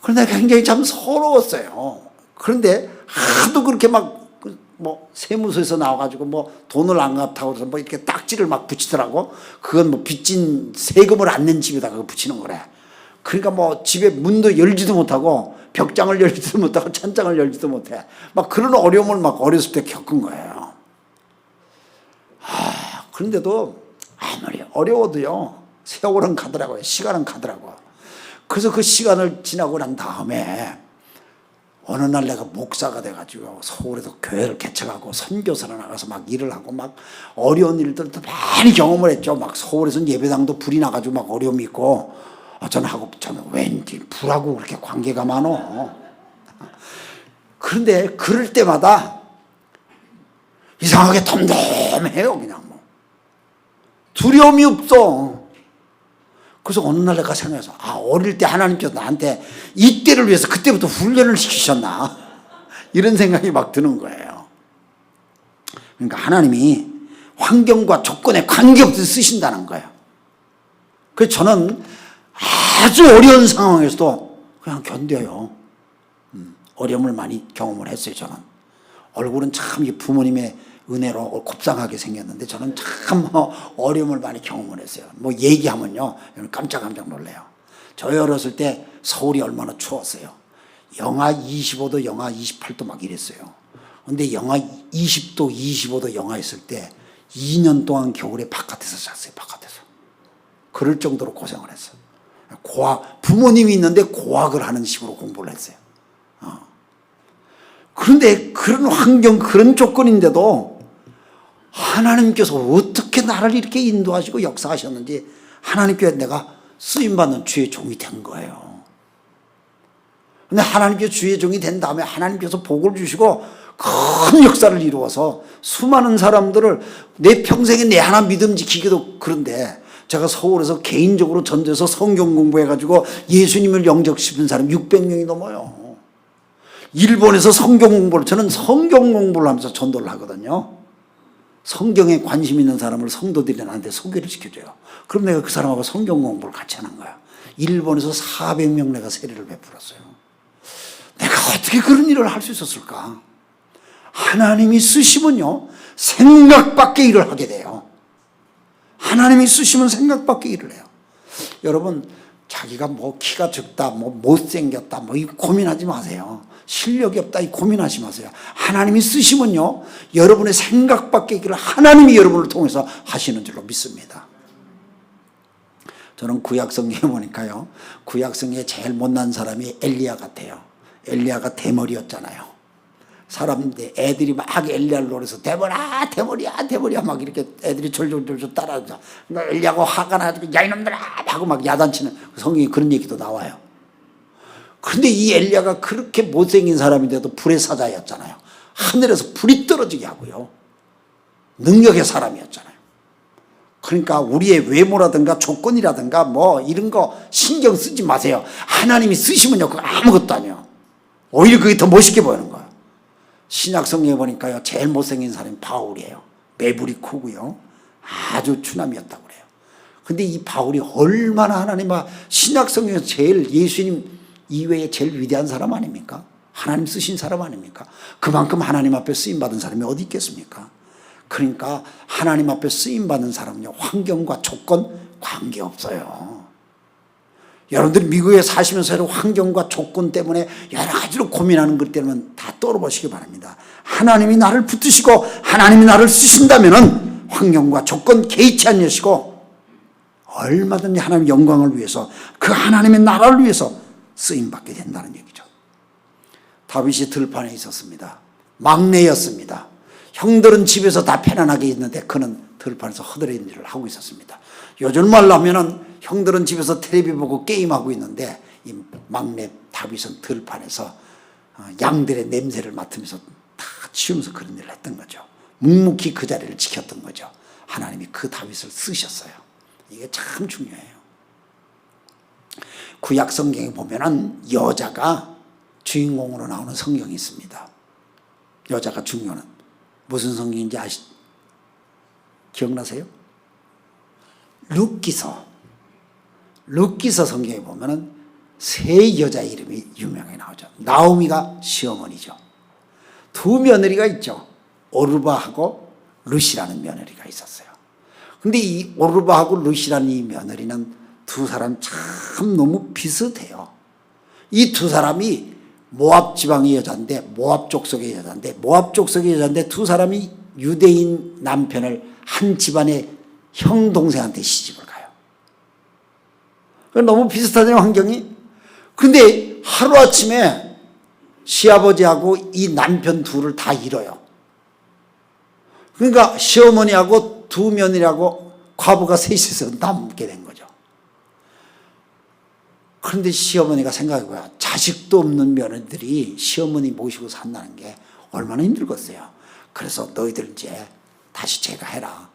그런데 굉장히 참 서러웠어요. 그런데 하도 그렇게 막 뭐 세무서에서 나와가지고 뭐 돈을 안 갚다고 해서 뭐 이렇게 딱지를 막 붙이더라고. 그건 뭐 빚진 세금을 안 낸 집에다가 그거 붙이는 거래. 그러니까 뭐 집에 문도 열지도 못하고 벽장을 열지도 못하고 천장을 열지도 못해. 막 그런 어려움을 막 어렸을 때 겪은 거예요. 그런데도 아무리 어려워도요, 세월은 가더라고요. 시간은 가더라고요. 그래서 그 시간을 지나고 난 다음에 어느 날 내가 목사가 돼가지고 서울에서 교회를 개척하고 선교사로 나가서 막 일을 하고 막 어려운 일들도 많이 경험을 했죠. 막 서울에서는 예배당도 불이 나가지고 막 어려움이 있고, 저는 왠지 불하고 그렇게 관계가 많어. 그런데 그럴 때마다 이상하게 덤덤해요. 그냥 뭐 두려움이 없어. 그래서 어느 날 내가 생각해서, 어릴 때 하나님께서 나한테 이때를 위해서 그때부터 훈련을 시키셨나, 이런 생각이 막 드는 거예요. 그러니까 하나님이 환경과 조건에 관계없이 쓰신다는 거예요. 그래서 저는 아주 어려운 상황에서도 그냥 견뎌요. 어려움을 많이 경험을 했어요. 저는 얼굴은 참 부모님의 은혜로 곱상하게 생겼는데, 저는 참 어려움을 많이 경험을 했어요. 뭐 얘기하면요, 깜짝깜짝 놀래요. 저희 어렸을 때 서울이 얼마나 추웠어요. 영하 25도, 영하 28도 막 이랬어요. 근데 영하 20도, 25도 영하 있을 때 2년 동안 겨울에 바깥에서 잤어요. 바깥에서. 그럴 정도로 고생을 했어요. 부모님이 있는데 고학을 하는 식으로 공부를 했어요. 그런데 그런 환경, 그런 조건인데도 하나님께서 어떻게 나를 이렇게 인도하시고 역사하셨는지, 하나님께 내가 쓰임받는 주의 종이 된 거예요. 근데 하나님께 주의 종이 된 다음에 하나님께서 복을 주시고 큰 역사를 이루어서 수많은 사람들을, 내 평생에 내 하나 믿음 지키기도 그런데, 제가 서울에서 개인적으로 전도해서 성경 공부해가지고 예수님을 영접시킨 사람 600명이 넘어요. 일본에서 성경 공부를, 저는 성경 공부를 하면서 전도를 하거든요. 성경에 관심 있는 사람을 성도들이 나한테 소개를 시켜줘요. 그럼 내가 그 사람하고 성경 공부를 같이 하는 거야. 일본에서 400명 내가 세례를 베풀었어요. 내가 어떻게 그런 일을 할 수 있었을까? 하나님이 쓰시면요, 생각 밖의 일을 하게 돼요. 하나님이 쓰시면 생각 밖의 일을 해요. 여러분, 자기가 뭐 키가 적다, 뭐 못생겼다, 뭐 이거 고민하지 마세요. 실력이 없다, 이 고민하지 마세요. 하나님이 쓰시면요, 여러분의 생각 밖의 일을 하나님이 여러분을 통해서 하시는 줄로 믿습니다. 저는 구약성경에 보니까요, 구약성경에 제일 못난 사람이 엘리야 같아요. 엘리야가 대머리였잖아요. 사람들, 애들이 막 엘리야를 노려서 대머리야, 대머리야, 대머리야 막 이렇게 애들이 졸졸졸졸 따라하죠. 그러니까 엘리야가 화가 나가지고 야 이놈들아 하고 막 야단치는, 성경에 그런 얘기도 나와요. 그런데 이 엘리야가 그렇게 못생긴 사람인데도 불의 사자였잖아요. 하늘에서 불이 떨어지게 하고요, 능력의 사람이었잖아요. 그러니까 우리의 외모라든가 조건이라든가 뭐 이런 거 신경 쓰지 마세요. 하나님이 쓰시면요, 그거 아무것도 아니에요. 오히려 그게 더 멋있게 보이는 거예요. 신약 성경에 보니까요, 제일 못생긴 사람이 바울이에요. 매부리 크고요, 아주 추남이었다고 그래요. 근데 이 바울이 얼마나 신약 성경에서 제일, 예수님 이외에 제일 위대한 사람 아닙니까? 하나님 쓰신 사람 아닙니까? 그만큼 하나님 앞에 쓰임받은 사람이 어디 있겠습니까? 그러니까 하나님 앞에 쓰임받는 사람은요, 환경과 조건 관계없어요. 여러분들이 미국에 사시면서 환경과 조건 때문에 여러 가지로 고민하는 것 때문에 다 떨어보시기 바랍니다. 하나님이 나를 붙드시고 하나님이 나를 쓰신다면 환경과 조건 개의치 않으시고 얼마든지 하나님의 영광을 위해서, 그 하나님의 나라를 위해서 쓰임받게 된다는 얘기죠. 다윗이 들판에 있었습니다. 막내였습니다. 형들은 집에서 다 편안하게 있는데 그는 들판에서 허드렛 일을 하고 있었습니다. 요즘 말로 하면은 형들은 집에서 텔레비 보고 게임하고 있는데 이 막내 다윗은 들판에서 양들의 냄새를 맡으면서 다 치우면서 그런 일을 했던 거죠. 묵묵히 그 자리를 지켰던 거죠. 하나님이 그 다윗을 쓰셨어요. 이게 참 중요해요. 구약 성경에 보면은 여자가 주인공으로 나오는 성경이 있습니다. 여자가 중요한, 무슨 성경인지 기억나세요? 룻기서 성경에 보면은 세 여자 이름이 유명하게 나오죠. 나오미가 시어머니죠. 두 며느리가 있죠. 오르바하고 룻이라는 며느리가 있었어요. 근데 이 오르바하고 룻이라는 이 며느리는 두 사람 참 너무 비슷해요. 이 두 사람이 모압 지방의 여자인데, 모압 족속의 여자인데 두 사람이 유대인 남편을 한 집안의 형 동생한테 시집을 가요. 너무 비슷하잖아요, 환경이. 근데 하루아침에 시아버지하고 이 남편 둘을 다 잃어요. 그러니까 시어머니하고 두 며느리하고 과부가 셋이서 남게 된 거죠. 그런데 시어머니가 생각해봐요. 자식도 없는 며느리들이 시어머니 모시고 산다는 게 얼마나 힘들겠어요. 그래서 너희들 이제 다시 제가해라.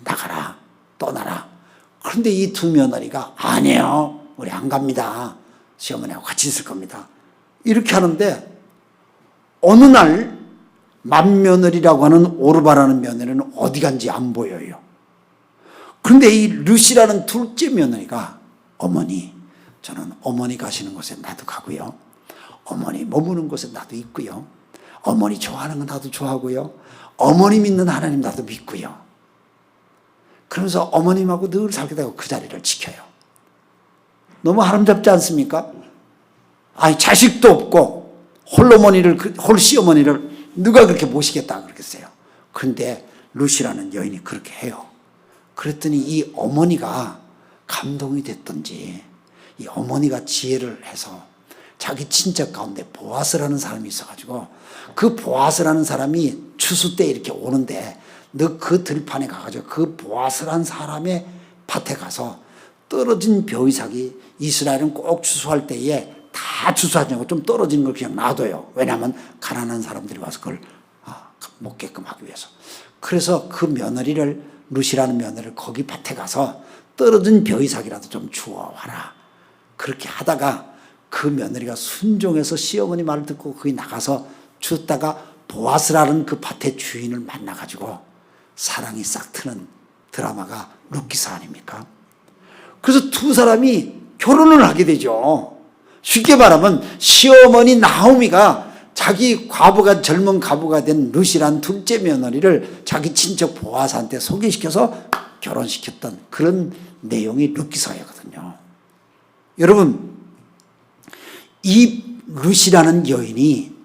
나가라. 떠나라. 그런데 이 두 며느리가 아니에요. 우리 안 갑니다. 시어머니하고 같이 있을 겁니다. 이렇게 하는데 어느 날 맏며느리라고 하는 오르바라는 며느리는 어디 간지 안 보여요. 그런데 이 르시라는 둘째 며느리가 어머니, 저는 어머니 가시는 곳에 나도 가고요. 어머니 머무는 곳에 나도 있고요. 어머니 좋아하는 건 나도 좋아하고요. 어머니 믿는 하나님 나도 믿고요. 그러면서 어머님하고 늘 살게 되고 그 자리를 지켜요. 너무 아름답지 않습니까? 아니 자식도 없고 홀 시어머니를 누가 그렇게 모시겠다 그러겠어요. 그런데 루시라는 여인이 그렇게 해요. 그랬더니 이 어머니가 감동이 됐던지 이 어머니가 지혜를 해서 자기 친척 가운데 보아스라는 사람이 있어가지고 그 보아스라는 사람이 추수 때 이렇게 오는데 너 그 들판에 가가지고 그 보아스라는 사람의 밭에 가서 떨어진 벼이삭이 이스라엘은 꼭 추수할 때에 다 추수하지 않고 좀 떨어지는 걸 그냥 놔둬요. 왜냐하면 가난한 사람들이 와서 그걸 먹게끔 하기 위해서. 그래서 그 며느리를 루시라는 며느리를 거기 밭에 가서 떨어진 벼이삭이라도 좀 주워와라. 그렇게 하다가 그 며느리가 순종해서 시어머니 말을 듣고 거기 나가서 주다가 보아스라는 그 밭의 주인을 만나가지고 사랑이 싹 트는 드라마가 룻기사 아닙니까? 그래서 두 사람이 결혼을 하게 되죠. 쉽게 말하면 시어머니 나오미가 자기 과부가 젊은 과부가 된 룻이란 둘째 며느리를 자기 친척 보아스한테 소개시켜서 결혼시켰던 그런 내용이 룻기사였거든요. 여러분 이 룻이라는 여인이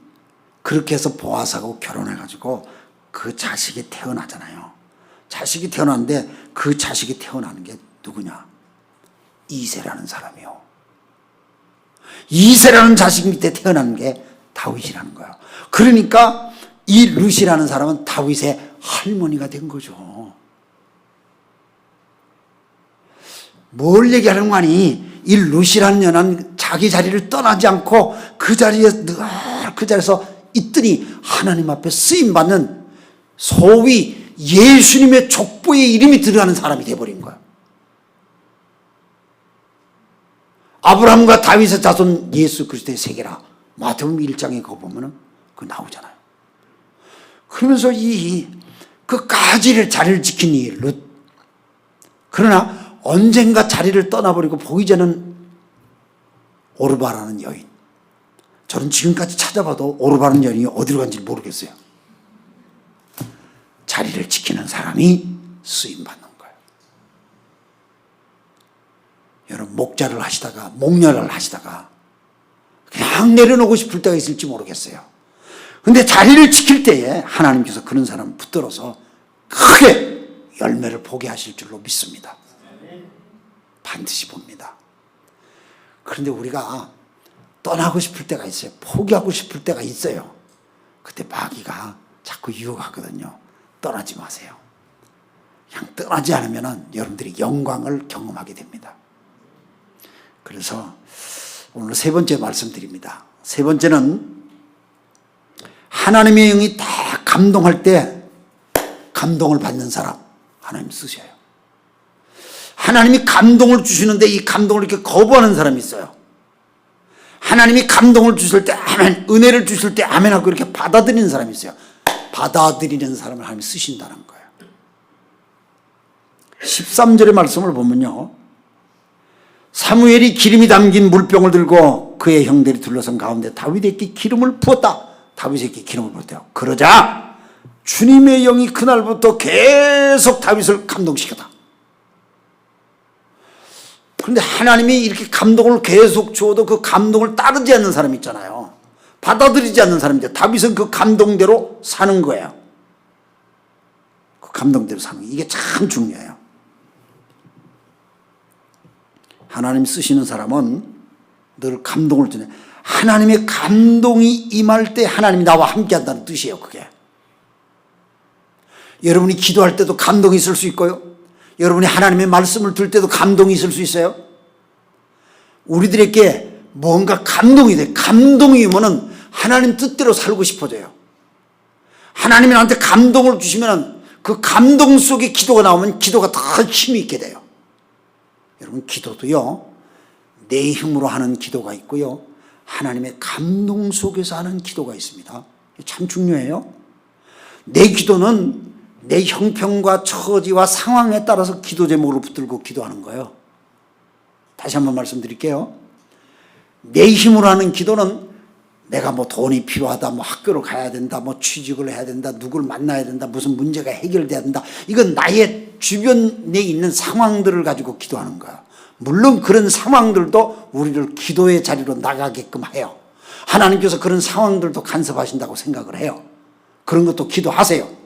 그렇게 해서 보아스하고 결혼해가지고 그 자식이 태어나잖아요. 자식이 태어났는데 그 자식이 태어나는 게 누구냐? 이새라는 사람이요. 이새라는 자식 밑에 태어나는 게 다윗이라는 거예요. 그러니까 이 룻이라는 사람은 다윗의 할머니가 된 거죠. 뭘 얘기하는 거 아니? 이 룻이라는 여자는 자기 자리를 떠나지 않고 그 자리에 늘 그 자리에서 있더니 하나님 앞에 쓰임받는 소위 예수님의 족보의 이름이 들어가는 사람이 되어버린 거예요. 아브라함과 다윗의 자손 예수 그리스도의 세계라. 마태복음 1장에 그거 보면은 그거 나오잖아요. 그러면서 그 자리를 지킨 이 룻. 그러나 언젠가 자리를 떠나버리고 보기 전은 오르바라는 여인. 저는 지금까지 찾아봐도 오르바라는 여인이 어디로 간지 모르겠어요. 자리를 지키는 사람이 쓰임받는 거예요. 여러분 목자를 하시다가 목련을 하시다가 그냥 내려놓고 싶을 때가 있을지 모르겠어요. 그런데 자리를 지킬 때에 하나님께서 그런 사람을 붙들어서 크게 열매를 보게 하실 줄로 믿습니다. 반드시 봅니다. 그런데 우리가 떠나고 싶을 때가 있어요. 포기하고 싶을 때가 있어요. 그때 마귀가 자꾸 유혹하거든요. 떠나지 마세요. 그냥 떠나지 않으면 여러분들이 영광을 경험하게 됩니다. 그래서 오늘 세 번째 말씀드립니다. 세 번째는 하나님의 영이 다 감동할 때 감동을 받는 사람 하나님 쓰셔요. 하나님이 감동을 주시는데 이 감동을 이렇게 거부하는 사람이 있어요. 하나님이 감동을 주실 때 아멘, 은혜를 주실 때 아멘 하고 이렇게 받아들이는 사람이 있어요. 받아들이는 사람을 하나님이 쓰신다는 거예요. 13절의 말씀을 보면요. 사무엘이 기름이 담긴 물병을 들고 그의 형들이 둘러선 가운데 다윗에게 기름을 부었다. 다윗에게 기름을 부었대요. 그러자 주님의 영이 그날부터 계속 다윗을 감동시켰다. 그런데 하나님이 이렇게 감동을 계속 주어도 그 감동을 따르지 않는 사람이 있잖아요. 받아들이지 않는 사람인데 다윗은 그 감동대로 사는 거예요. 그 그 감동대로 사는 게 이게 참 중요해요. 하나님 쓰시는 사람은 늘 감동을 주네. 하나님의 감동이 임할 때 하나님이 나와 함께 한다는 뜻이에요. 그게 여러분이 기도할 때도 감동이 있을 수 있고요, 여러분이 하나님의 말씀을 들을 때도 감동이 있을 수 있어요. 우리들에게 뭔가 감동이 돼. 감동이 오면은 하나님 뜻대로 살고 싶어져요. 하나님이 나한테 감동을 주시면 그 감동 속에 기도가 나오면 기도가 더 힘이 있게 돼요. 여러분, 기도도요, 내 힘으로 하는 기도가 있고요, 하나님의 감동 속에서 하는 기도가 있습니다. 참 중요해요. 내 기도는 내 형편과 처지와 상황에 따라서 기도 제목을 붙들고 기도하는 거예요. 다시 한번 말씀드릴게요. 내 힘으로 하는 기도는 내가 뭐 돈이 필요하다, 뭐 학교를 가야 된다, 뭐 취직을 해야 된다, 누구를 만나야 된다, 무슨 문제가 해결돼야 된다, 이건 나의 주변에 있는 상황들을 가지고 기도하는 거야. 물론 그런 상황들도 우리를 기도의 자리로 나가게끔 해요. 하나님께서 그런 상황들도 간섭하신다고 생각을 해요. 그런 것도 기도하세요.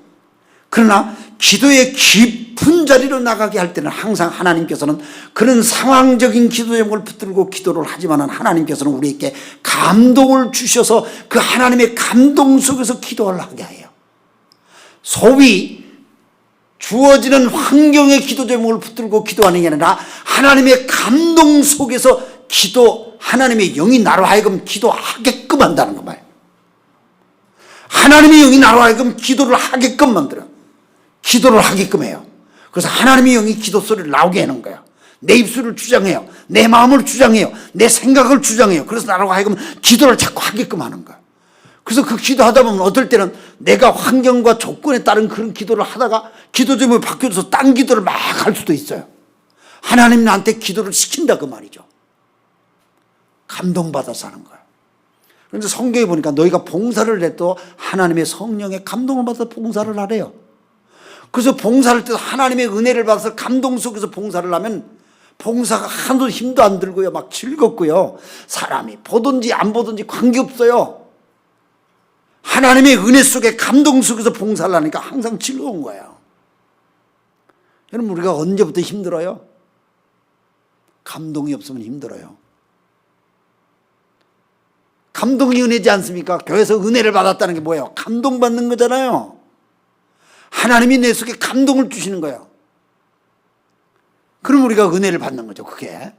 그러나 기도의 깊은 자리로 나가게 할 때는 항상 하나님께서는 그런 상황적인 기도 제목을 붙들고 기도를 하지만 하나님께서는 우리에게 감동을 주셔서 그 하나님의 감동 속에서 기도를 하게 해요. 소위 주어지는 환경의 기도 제목을 붙들고 기도하는 게 아니라 하나님의 감동 속에서 하나님의 영이 나로 하여금 기도하게끔 한다는 거 말이에요. 하나님의 영이 나로 하여금 기도를 하게끔 만들어요. 기도를 하게끔 해요. 그래서 하나님의 영이 기도 소리를 나오게 하는 거야. 내 입술을 주장해요. 내 마음을 주장해요. 내 생각을 주장해요. 그래서 나로 하여금 기도를 자꾸 하게끔 하는 거야. 그래서 그 기도하다 보면 어떨 때는 내가 환경과 조건에 따른 그런 기도를 하다가 기도 제목이 바뀌어서 딴 기도를 막 할 수도 있어요. 하나님 나한테 기도를 시킨다 그 말이죠. 감동받아서 하는 거야. 그런데 성경에 보니까 너희가 봉사를 해도 하나님의 성령의 감동을 받아서 봉사를 하래요. 그래서 봉사를 할 때 하나님의 은혜를 받아서 감동 속에서 봉사를 하면 봉사가 하나도 힘도 안 들고요, 막 즐겁고요, 사람이 보든지 안 보든지 관계없어요. 하나님의 은혜 속에 감동 속에서 봉사를 하니까 항상 즐거운 거예요. 여러분, 우리가 언제부터 힘들어요? 감동이 없으면 힘들어요. 감동이 은혜지 않습니까? 교회에서 은혜를 받았다는 게 뭐예요? 감동받는 거잖아요. 하나님이 내 속에 감동을 주시는 거예요. 그럼 우리가 은혜를 받는 거죠, 그게.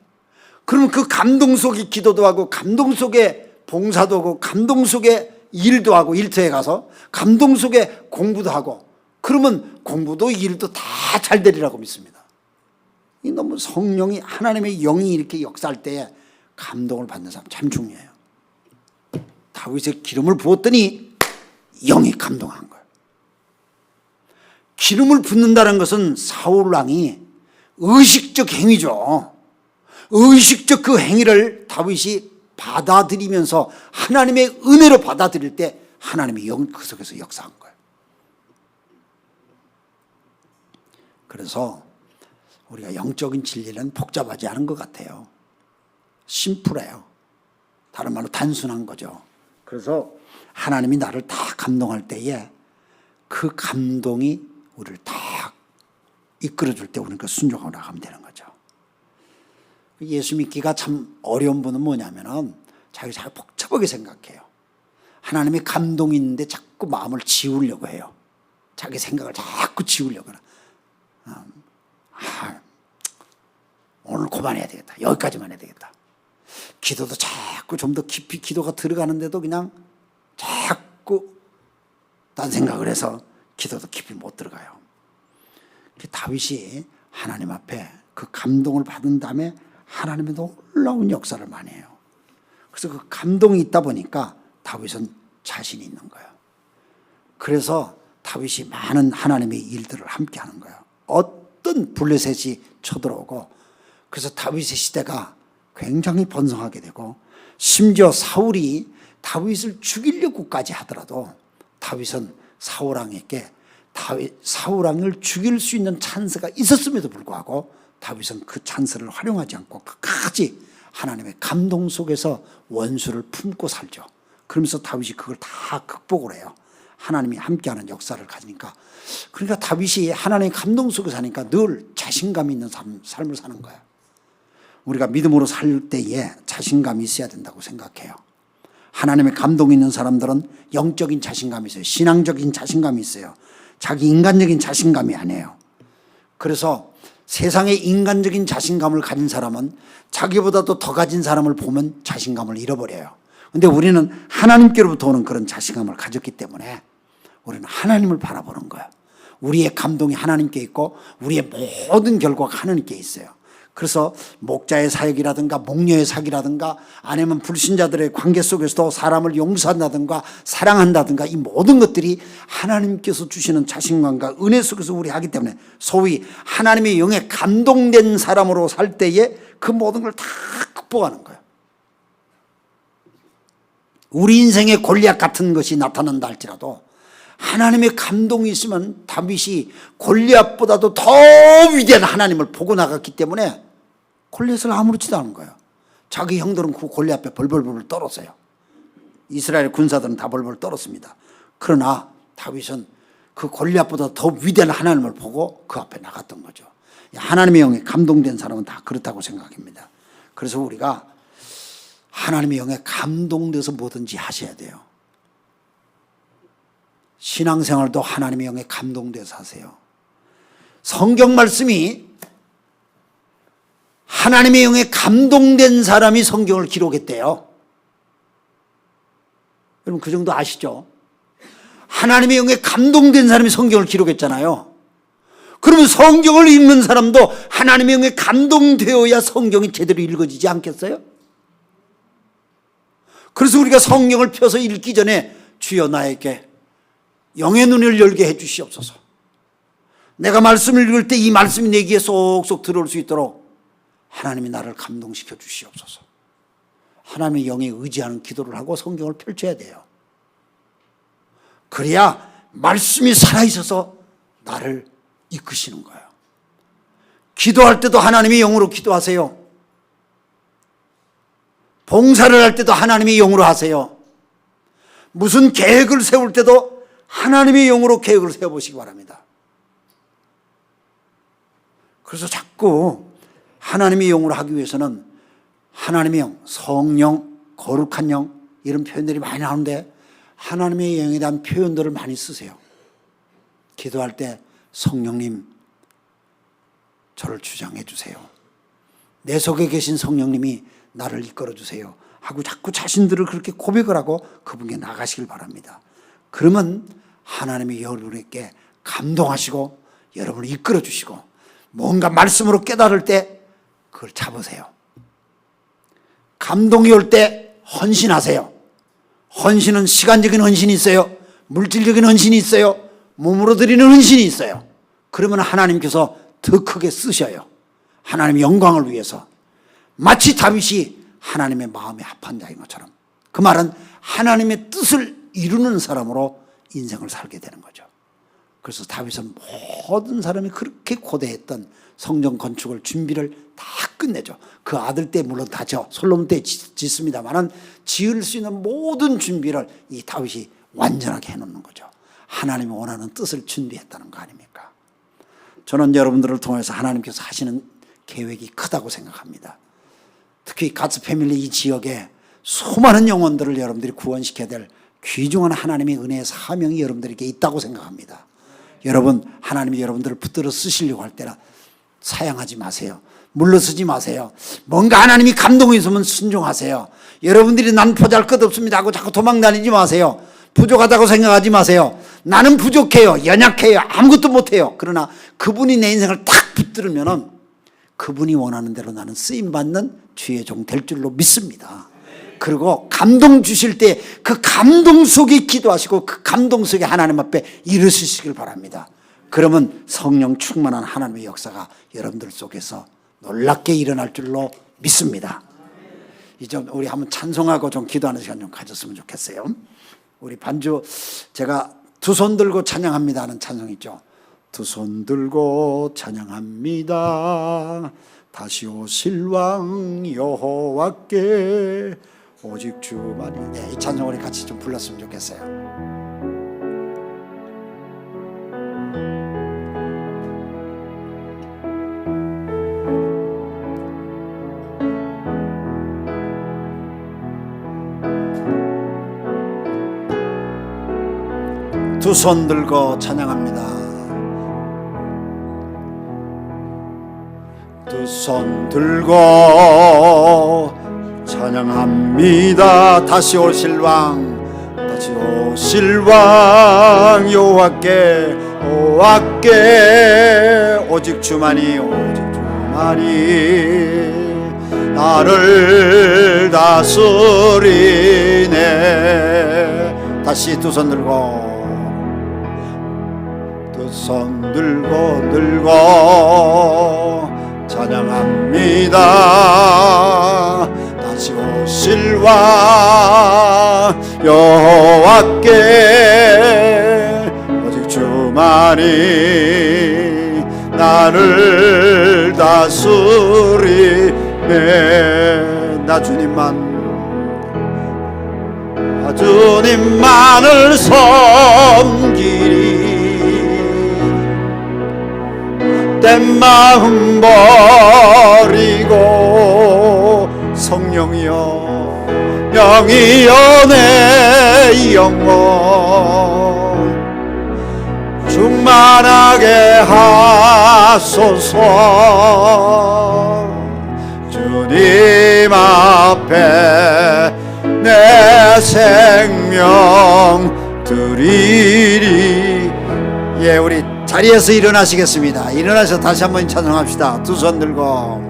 그러면 그 감동 속에 기도도 하고, 감동 속에 봉사도 하고, 감동 속에 일도 하고, 일터에 가서 감동 속에 공부도 하고, 그러면 공부도 일도 다 잘 되리라고 믿습니다. 이 너무 성령이, 하나님의 영이 이렇게 역사할 때에 감동을 받는 사람 참 중요해요. 다윗의 기름을 부었더니 영이 감동한 거예요. 기름을 붓는다는 것은 사울 왕이 의식적 행위죠. 의식적 그 행위를 다윗이 받아들이면서 하나님의 은혜로 받아들일 때 하나님의 영이 그 속에서 역사한 거예요. 그래서 우리가 영적인 진리는 복잡하지 않은 것 같아요. 심플해요. 다른 말로 단순한 거죠. 그래서 하나님이 나를 다 감동할 때에 그 감동이 우리를 다 이끌어줄 때 우리는 그 순종하고 나가면 되는 거죠. 예수 믿기가 참 어려운 분은 뭐냐면은 자기 잘 복잡하게 생각해요. 하나님의 감동이 있는데 자꾸 마음을 지우려고 해요. 자기 생각을 자꾸 지우려고 해요. 오늘 그만해야 되겠다. 여기까지만 해야 되겠다. 기도도 자꾸 좀 더 깊이 기도가 들어가는데도 그냥 자꾸 딴 생각을 해서 기도도 깊이 못 들어가요. 다윗이 하나님 앞에 그 감동을 받은 다음에 하나님의 놀라운 역사를 많이 해요. 그래서 그 감동이 있다 보니까 다윗은 자신이 있는 거예요. 그래서 다윗이 많은 하나님의 일들을 함께 하는 거예요. 어떤 블레셋이 쳐들어오고, 그래서 다윗의 시대가 굉장히 번성하게 되고, 심지어 사울이 다윗을 죽이려고까지 하더라도 다윗은 사울왕에게 사울왕을 죽일 수 있는 찬스가 있었음에도 불구하고 다윗은 그 찬스를 활용하지 않고 끝까지 하나님의 감동 속에서 원수를 품고 살죠. 그러면서 다윗이 그걸 다 극복을 해요. 하나님이 함께하는 역사를 가지니까, 그러니까 다윗이 하나님의 감동 속에 사니까 늘 자신감 있는 삶을 사는 거예요. 우리가 믿음으로 살 때에 자신감이 있어야 된다고 생각해요. 하나님의 감동 있는 사람들은 영적인 자신감이 있어요. 신앙적인 자신감이 있어요. 자기 인간적인 자신감이 아니에요. 그래서 세상의 인간적인 자신감을 가진 사람은 자기보다도 더 가진 사람을 보면 자신감을 잃어버려요. 근데 우리는 하나님께로부터 오는 그런 자신감을 가졌기 때문에 우리는 하나님을 바라보는 거예요. 우리의 감동이 하나님께 있고 우리의 모든 결과가 하나님께 있어요. 그래서 목자의 사역이라든가 목녀의 사역이라든가 아니면 불신자들의 관계 속에서도 사람을 용서한다든가 사랑한다든가 이 모든 것들이 하나님께서 주시는 자신감과 은혜 속에서 우리 하기 때문에 소위 하나님의 영에 감동된 사람으로 살 때에 그 모든 걸 다 극복하는 거예요. 우리 인생에 골리앗 같은 것이 나타난다 할지라도 하나님의 감동이 있으면 다윗이 골리앗보다도 더 위대한 하나님을 보고 나갔기 때문에 골리앗을 아무렇지도 않은 거예요. 자기 형들은 그 골리앗 앞에 벌벌벌 떨었어요. 이스라엘 군사들은 다 벌벌 떨었습니다. 그러나 다윗은 그 골리앗보다 더 위대한 하나님을 보고 그 앞에 나갔던 거죠. 하나님의 영에 감동된 사람은 다 그렇다고 생각합니다. 그래서 우리가 하나님의 영에 감동돼서 뭐든지 하셔야 돼요. 신앙생활도 하나님의 영에 감동돼서 하세요. 성경 말씀이 하나님의 영에 감동된 사람이 성경을 기록했대요. 여러분 그 정도 아시죠? 하나님의 영에 감동된 사람이 성경을 기록했잖아요. 그러면 성경을 읽는 사람도 하나님의 영에 감동되어야 성경이 제대로 읽어지지 않겠어요? 그래서 우리가 성경을 펴서 읽기 전에 주여 나에게 영의 눈을 열게 해 주시옵소서. 내가 말씀을 읽을 때 이 말씀이 내 귀에 쏙쏙 들어올 수 있도록 하나님이 나를 감동시켜 주시옵소서. 하나님의 영에 의지하는 기도를 하고 성경을 펼쳐야 돼요. 그래야 말씀이 살아있어서 나를 이끄시는 거예요. 기도할 때도 하나님의 영으로 기도하세요. 봉사를 할 때도 하나님의 영으로 하세요. 무슨 계획을 세울 때도 하나님의 영으로 계획을 세워보시기 바랍니다. 그래서 자꾸 하나님의 영으로 하기 위해서는 하나님의 영, 성령, 거룩한 영 이런 표현들이 많이 나오는데 하나님의 영에 대한 표현들을 많이 쓰세요. 기도할 때 성령님 저를 주장해 주세요. 내 속에 계신 성령님이 나를 이끌어 주세요 하고 자꾸 자신들을 그렇게 고백을 하고 그분께 나가시길 바랍니다. 그러면 하나님이 여러분에게 감동하시고 여러분을 이끌어 주시고 뭔가 말씀으로 깨달을 때 그걸 잡으세요. 감동이 올 때 헌신하세요. 헌신은 시간적인 헌신이 있어요. 물질적인 헌신이 있어요. 몸으로 드리는 헌신이 있어요. 그러면 하나님께서 더 크게 쓰셔요. 하나님의 영광을 위해서. 마치 다윗이 하나님의 마음에 합한 자인 것처럼 그 말은 하나님의 뜻을 이루는 사람으로 인생을 살게 되는 거죠. 그래서 다윗은 모든 사람이 그렇게 고대했던 성전 건축을 준비를 다 끝내죠. 그 아들 때 물론 다죠. 솔로몬 때 짓습니다만은 지을 수 있는 모든 준비를 이 다윗이 완전하게 해놓는 거죠. 하나님이 원하는 뜻을 준비했다는 거 아닙니까? 저는 여러분들을 통해서 하나님께서 하시는 계획이 크다고 생각합니다. 특히 가츠 패밀리 이 지역에 수많은 영혼들을 여러분들이 구원시켜야 될 귀중한 하나님의 은혜의 사명이 여러분들에게 있다고 생각합니다. 여러분 하나님이 여러분들을 붙들어 쓰시려고 할 때는 사양하지 마세요. 물러서지 마세요. 뭔가 하나님이 감동이 있으면 순종하세요. 여러분들이 난 보잘것없습니다 하고 자꾸 도망다니지 마세요. 부족하다고 생각하지 마세요. 나는 부족해요. 연약해요. 아무것도 못해요. 그러나 그분이 내 인생을 탁 붙들으면 그분이 원하는 대로 나는 쓰임받는 주의 종 될 줄로 믿습니다. 그리고 감동 주실 때 그 감동 속에 기도하시고 그 감동 속에 하나님 앞에 이르시길 바랍니다. 그러면 성령 충만한 하나님의 역사가 여러분들 속에서 놀랍게 일어날 줄로 믿습니다. 이제 우리 한번 찬송하고 좀 기도하는 시간 좀 가졌으면 좋겠어요. 우리 반주 제가 두 손 들고 찬양합니다 하는 찬송 있죠. 두 손 들고 찬양합니다. 다시 오실 왕 여호와께 오직 주만이. 네, 이 찬송 우리 같이 좀 불렀으면 좋겠어요. 두 손 들고 찬양합니다. 두 손 들고 찬양합니다. 다시 오실 왕, 다시 오실 왕 여호와께 오직 주만이, 오직 주만이 나를 다스리네. 다시 두 손 들고, 두 손 들고 찬양합니다. 다시 오실 왕 여호와께 오직 주만이 나를 다스리네. 나 주님만을 섬기리. 된 마음 버리고 성령이여, 영이여 내 영혼 충만하게 하소서. 주님 앞에 내 생명 드리리. 예, 우리 자리에서 일어나시겠습니다. 일어나서 다시 한번 찬송합시다. 두 손 들고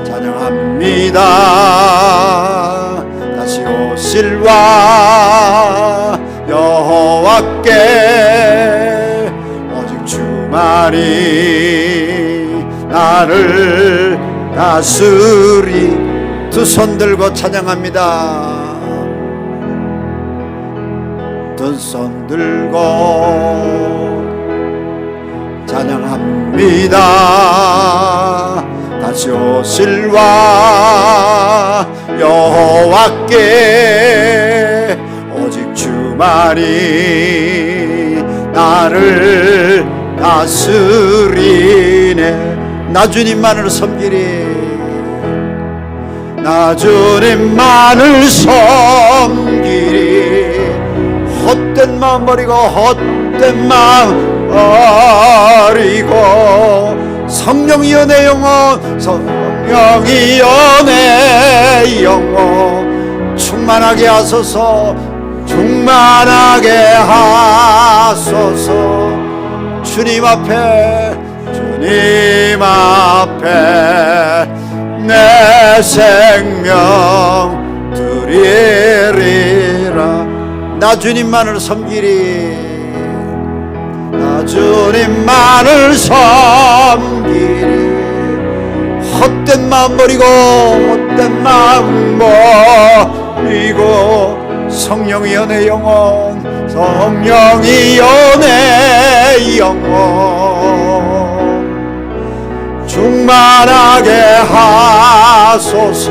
찬양합니다. 다시 오실 왕 여호와께 오직 주만이 나를 다스리. 두 손 들고 찬양합니다. 두 손 들고 찬양합니다. 다시 오실 왕 여호와께 오직 주만이 나를 다스리네. 나 주님만을 섬기리. 나 주님만을 섬기리. 헛된 마음 버리고, 헛된 마음 버리고 성령이여 내 영혼, 성령이여 내 영혼 충만하게 하소서. 충만하게 하소서. 주님 앞에 내 생명 드리리라. 나 주님만을 섬기리. 나 주님만을 섬기리. 헛된 마음 버리고, 헛된 마음 버리고 성령이여 내 영혼, 성령이여 내 영혼 충만하게 하소서.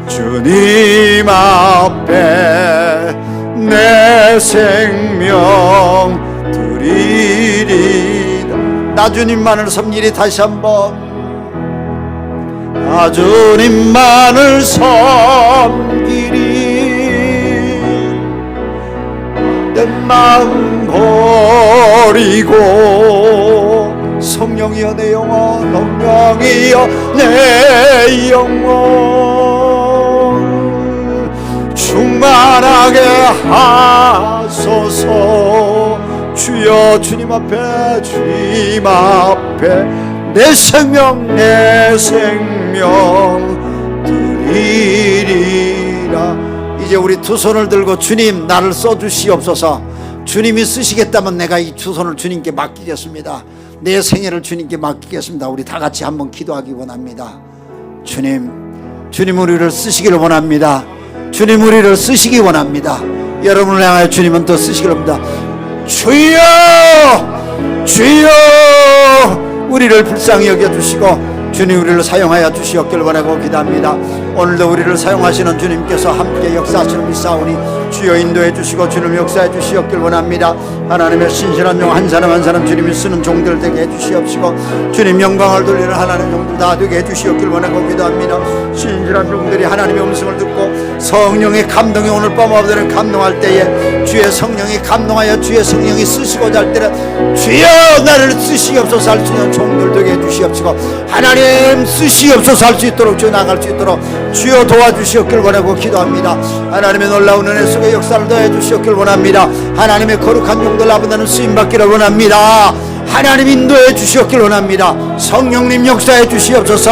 주님 앞에 내 생명 드리리다. 나 주님만을 섬기리. 다시 한번 나 주님만을 섬기리. 내 마음 버리고 성령이여 내 영혼, 성령이여 내 영혼 충만하게 하소서. 주여, 주님 앞에 내 생명 드리리라. 이제 우리 두 손을 들고 주님 나를 써주시옵소서. 주님이 쓰시겠다면 내가 이 두 손을 주님께 맡기겠습니다. 내 생애를 주님께 맡기겠습니다. 우리 다 같이 한번 기도하기 원합니다. 주님 우리를 쓰시기를 원합니다. 주님 우리를 쓰시기 원합니다. 여러분을 향하여 주님은 또 쓰시기를 원합니다. 주여, 주여, 우리를 불쌍히 여겨주시고 주님 우리를 사용하여 주시옵길 원하고 기도합니다. 오늘도 우리를 사용하시는 주님께서 함께 역사하시는 믿사오니 주여 인도해 주시고 주님 역사해 주시옵길 원합니다. 하나님의 신실한 종 한 사람 한 사람 주님이 쓰는 종들 되게 해주시옵시고 주님 영광을 돌리는 하나님의 종들 다 되게 해주시옵길 원하고 기도합니다. 신실한 종들이 하나님의 음성을 듣고 성령의 감동이 오늘 밤 아버지를 감동할 때에 주의 성령이 감동하여 주의 성령이 쓰시고자 할 때는 주여 나를 쓰시옵소서 할 수 있는 종들 되게 해주시옵시고 하나님 쓰시옵소서 할 수 있도록 주여 나갈 수 있도록 주여 도와주시옵길 원하고 기도합니다. 하나님의 놀라운 은혜 속에 역사를 더해 주시옵길 원합니다. 하나님의 거룩한 용들 아버지는 쓰임받기를 원합니다. 하나님 인도해 주시옵길 원합니다. 성령님 역사해 주시옵소서.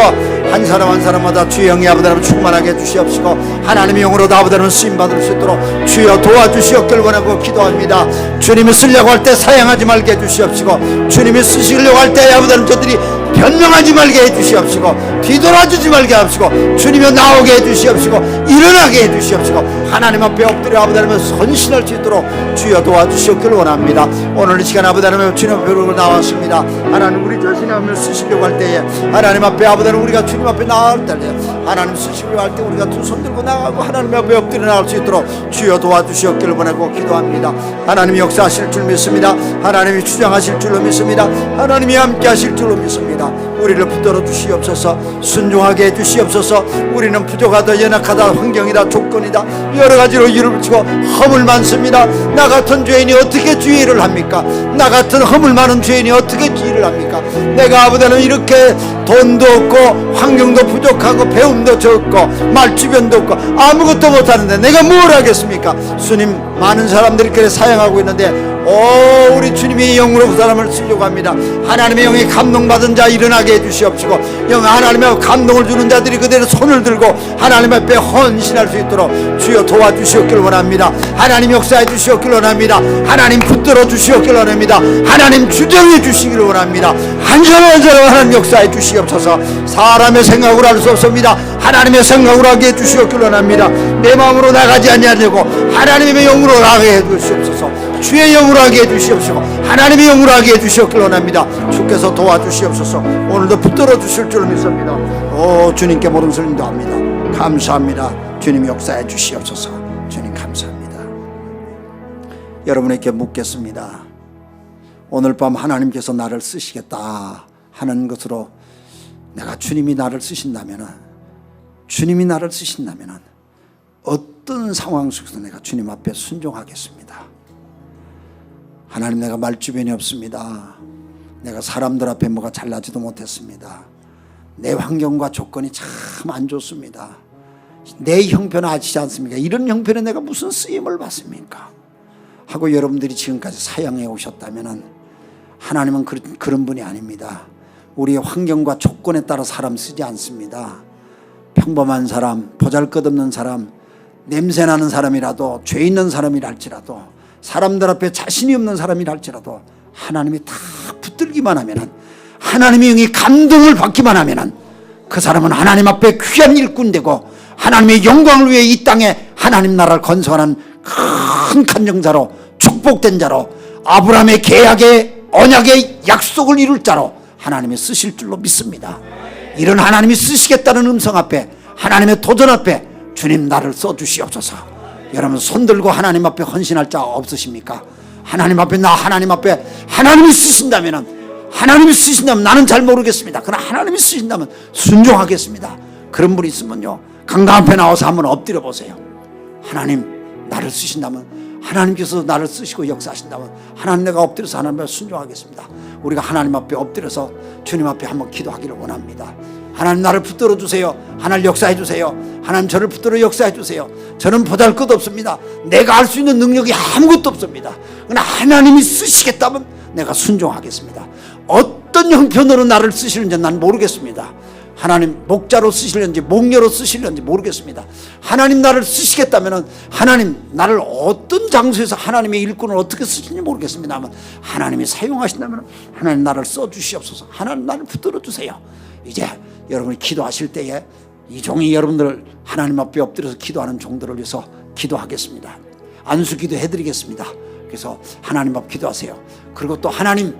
한 사람 한 사람마다 주의 영이 아버지를 충만하게 해주시옵시고 하나님의 영으로 아버지는 쓰임받을 수 있도록 주여 도와주시옵길 원하고 기도합니다. 주님이 쓰려고 할 때 사양하지 말게 해주시옵시고 주님이 쓰시려고 할 때 아버지는 저들이 변명하지 말게 해주시옵시고 뒤돌아주지 말게 하시고 주님이 나오게 해주시옵시고 일어나게 해주시옵시고 하나님 앞에 엎드려 아버지는 선신할 수 있도록 주여 도와주시옵길 원합니다. 오늘 이 시간 아버지는 주님 앞에 나왔습니다. 하나님 우리 자신의 마음을 쓰시려고 할 때에 하나님 앞에 아버지는 우리가 주님 앞에 나갈 때에 하나님 쓰시려고 할 때 우리가 두 손 들고 나가고 하나님 앞에 엎드려 나갈 수 있도록 주여 도와주시옵길 원하고 기도합니다. 하나님이 역사하실 줄 믿습니다. 하나님이 주장하실 줄로 믿습니다. 하나님이 함께 하실 줄로 믿습니다. 우리를 붙들어 주시옵소서. 순종하게 해주시옵소서. 우리는 부족하다 연약하다 환경이다 조건이다 여러 가지로 이유를 붙이고 허물 많습니다. 나 같은 죄인이 어떻게 주의를 합니까? 나 같은 허물 많은 죄인이 어떻게 주의를 합니까? 내가 아버지는 이렇게 돈도 없고 환경도 부족하고 배움도 적고 말주변도 없고 아무것도 못하는데 내가 뭘 하겠습니까? 주님 많은 사람들이 그래 사용하고 있는데 오 우리 주님이 영으로 그 사람을 쓰려고 합니다. 하나님의 영이 감동받은 자 일어나게 해주시옵시고 영 하나님의 감동을 주는 자들이 그대로 손을 들고 하나님 앞에 헌신할 수 있도록 주여 도와주시옵길 원합니다. 하나님 역사해 주시옵길 원합니다. 하나님 붙들어 주시옵길 원합니다. 하나님 주정해 주시길 원합니다. 한 사람 한 사람 하나님 역사해 주시옵소서. 사람의 생각으로 할 수 없습니다. 하나님의 생각으로 하게 해주시옵길 원합니다. 내 마음으로 나가지 아니하려고 하나님의 영으로 나가게 해주시옵소서. 주의 영으로 하게 해주시옵시고 하나님의 영으로 하게 해주시옵길 원합니다. 주께서 도와주시옵소서. 오늘도 붙들어 주실 줄 믿습니다. 오 주님께 모든 소리 인도합니다. 감사합니다. 주님 역사해 주시옵소서. 주님 감사합니다. 여러분에게 묻겠습니다. 오늘 밤 하나님께서 나를 쓰시겠다 하는 것으로 내가 주님이 나를 쓰신다면은 어떤 상황 속에서 내가 주님 앞에 순종하겠습니다. 하나님 내가 말주변이 없습니다. 내가 사람들 앞에 뭐가 잘나지도 못했습니다. 내 환경과 조건이 참 안 좋습니다. 내 형편은 아시지 않습니까? 이런 형편에 내가 무슨 쓰임을 받습니까? 하고 여러분들이 지금까지 사양해 오셨다면 하나님은 그런 분이 아닙니다. 우리의 환경과 조건에 따라 사람 쓰지 않습니다. 평범한 사람, 보잘것없는 사람, 냄새나는 사람이라도 죄 있는 사람이라 할지라도 사람들 앞에 자신이 없는 사람이라 할지라도 하나님이 다 붙들기만 하면은 하나님의 영이 감동을 받기만 하면은 그 사람은 하나님 앞에 귀한 일꾼 되고 하나님의 영광을 위해 이 땅에 하나님 나라를 건설하는 큰 간증자로 축복된 자로 아브라함의 계약의 언약의 약속을 이룰 자로 하나님이 쓰실 줄로 믿습니다. 이런 하나님이 쓰시겠다는 음성 앞에 하나님의 도전 앞에 주님 나를 써주시옵소서. 여러분 손들고 하나님 앞에 헌신할 자 없으십니까? 하나님 앞에 하나님이 쓰신다면 나는 잘 모르겠습니다. 그러나 하나님이 쓰신다면 순종하겠습니다. 그런 분이 있으면요 강당 앞에 나와서 한번 엎드려 보세요. 하나님 나를 쓰신다면 하나님께서 나를 쓰시고 역사하신다면 하나님 내가 엎드려서 하나님 앞에 순종하겠습니다. 우리가 하나님 앞에 엎드려서 주님 앞에 한번 기도하기를 원합니다. 하나님 나를 붙들어 주세요. 하나님 역사해 주세요. 하나님 저를 붙들어 역사해 주세요. 저는 보잘것 없습니다. 내가 할 수 있는 능력이 아무것도 없습니다. 그러나 하나님이 쓰시겠다면 내가 순종하겠습니다. 어떤 형편으로 나를 쓰시는지 난 모르겠습니다. 하나님 목자로 쓰시는지 목녀로 쓰시는지 모르겠습니다. 하나님 나를 쓰시겠다면 하나님 나를 어떤 장소에서 하나님의 일꾼을 어떻게 쓰시는지 모르겠습니다만 하나님이 사용하신다면 하나님 나를 써주시옵소서. 하나님 나를 붙들어 주세요. 이제 여러분이 기도하실 때에 이 종이 여러분들 하나님 앞에 엎드려서 기도하는 종들을 위해서 기도하겠습니다. 안수기도 해드리겠습니다. 그래서 하나님 앞 기도하세요. 그리고 또 하나님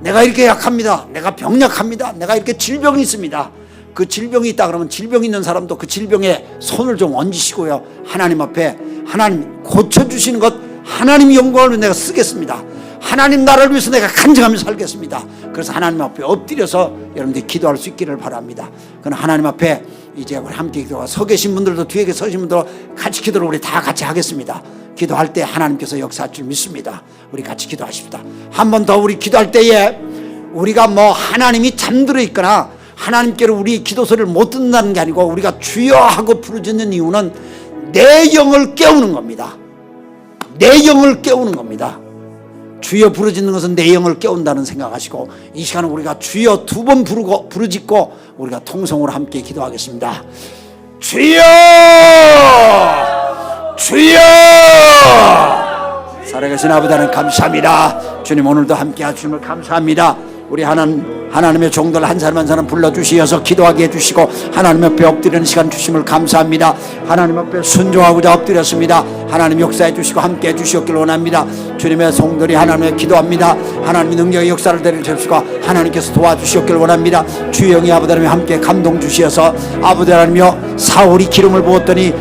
내가 이렇게 약합니다. 내가 병약합니다. 내가 이렇게 질병이 있습니다. 그 질병이 있다 그러면 질병 있는 사람도 그 질병에 손을 좀 얹으시고요. 하나님 앞에 하나님 고쳐주시는 것 하나님 영광을 내가 쓰겠습니다. 하나님 나라를 위해서 내가 간증하며 살겠습니다. 그래서 하나님 앞에 엎드려서 여러분들이 기도할 수 있기를 바랍니다. 그럼 하나님 앞에 이제 우리 함께 기도하고, 서 계신 분들도 뒤에 서신 분들도 같이 기도를 우리 다 같이 하겠습니다. 기도할 때 하나님께서 역사할 줄 믿습니다. 우리 같이 기도하십시다. 한 번 더 우리 기도할 때에 우리가 뭐 하나님이 잠들어 있거나 하나님께로 우리 기도 소리를 못 듣는다는 게 아니고, 우리가 주여 하고 부르짖는 이유는 내 영을 깨우는 겁니다. 내 영을 깨우는 겁니다. 주여 부르짖는 것은 내 영을 깨운다는 생각하시고, 이 시간은 우리가 주여 두 번 부르짖고 우리가 통성으로 함께 기도하겠습니다. 주여! 주여! 살아계신 아버지 하나님 감사합니다. 주님, 오늘도 함께 하심을 감사합니다. 우리 하나님의 종들 한 사람 한 사람 불러주시어서 기도하게 해주시고, 하나님 앞에 엎드리는 시간 주심을 감사합니다. 하나님 앞에 순종하고자 엎드렸습니다. 하나님 역사해 주시고 함께 해주시옵길 원합니다. 주님의 성들이 하나님의 기도합니다. 하나님의 능력의 역사를 내려주시고 하나님께서 도와주시옵길 원합니다. 주의 영이 아버지 하나님 함께 감동 주시어서, 아버지 하나님이여, 사울이 기름을 부었더니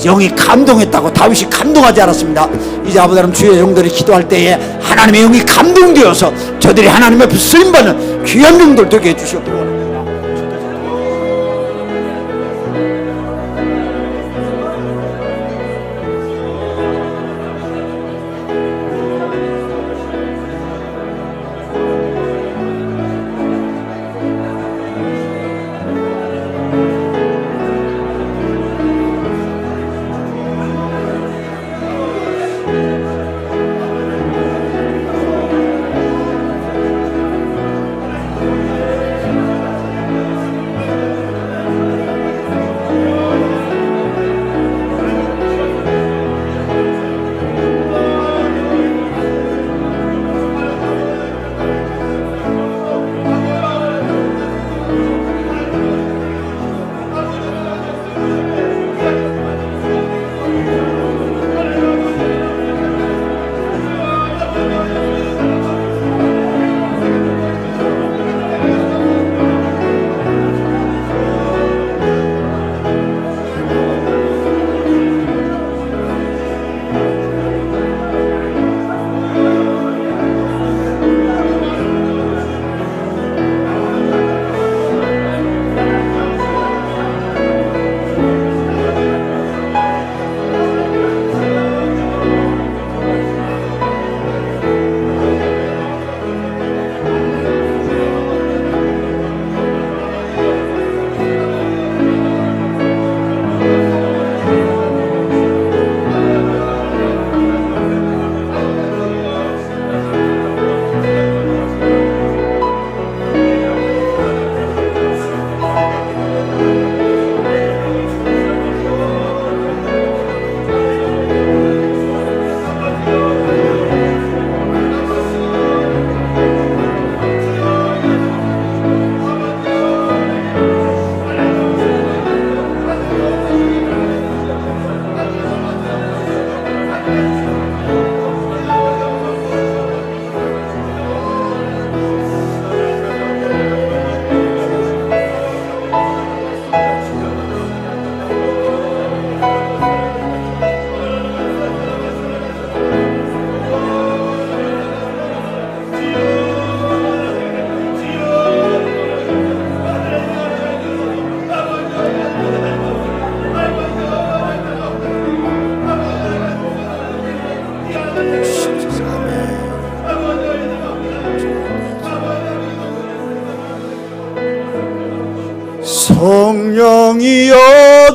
영이 감동했다고 다윗이 감동하지 않았습니다. 이제 아버지 하나님, 주의 영들이 기도할 때에 하나님의 영이 감동되어서 저들이 하나님 앞에 쓰임받는 귀한 영들 되게 해주시옵기를 원합니다. 성령이여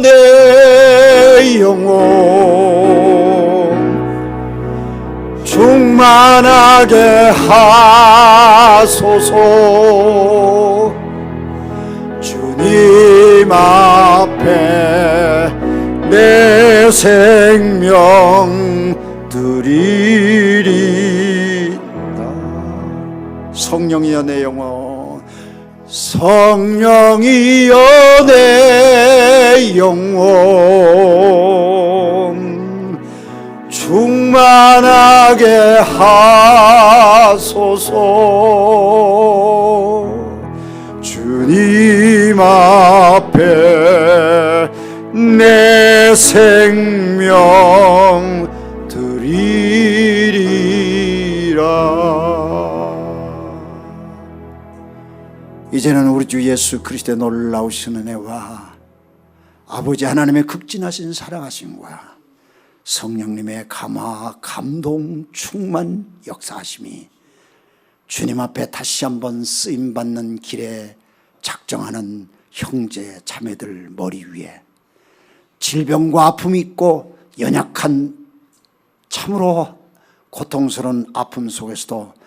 내 영혼 충만하게 하소서. 주님 앞에 내 생명 드리리다. 성령이여 내 영혼, 성령이여 내 영혼 충만하게 하소서. 주님 앞에 내 생명 드리리라. 이제는 우리 주 예수 그리스도의 놀라우신 은혜와 아버지 하나님의 극진하신 사랑하심과 성령님의 감화, 감동, 충만 역사하심이 주님 앞에 다시 한번 쓰임받는 길에 작정하는 형제 자매들 머리 위에 질병과 아픔이 있고 연약한 참으로 고통스러운 아픔 속에서도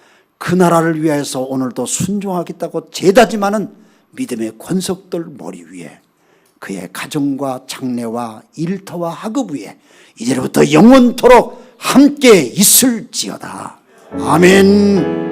그 나라를 위해서 오늘도 순종하겠다고 재다짐하는 믿음의 권속들 머리 위에 그의 가정과 장래와 일터와 학업 위에 이제부터 영원토록 함께 있을지어다. 아멘.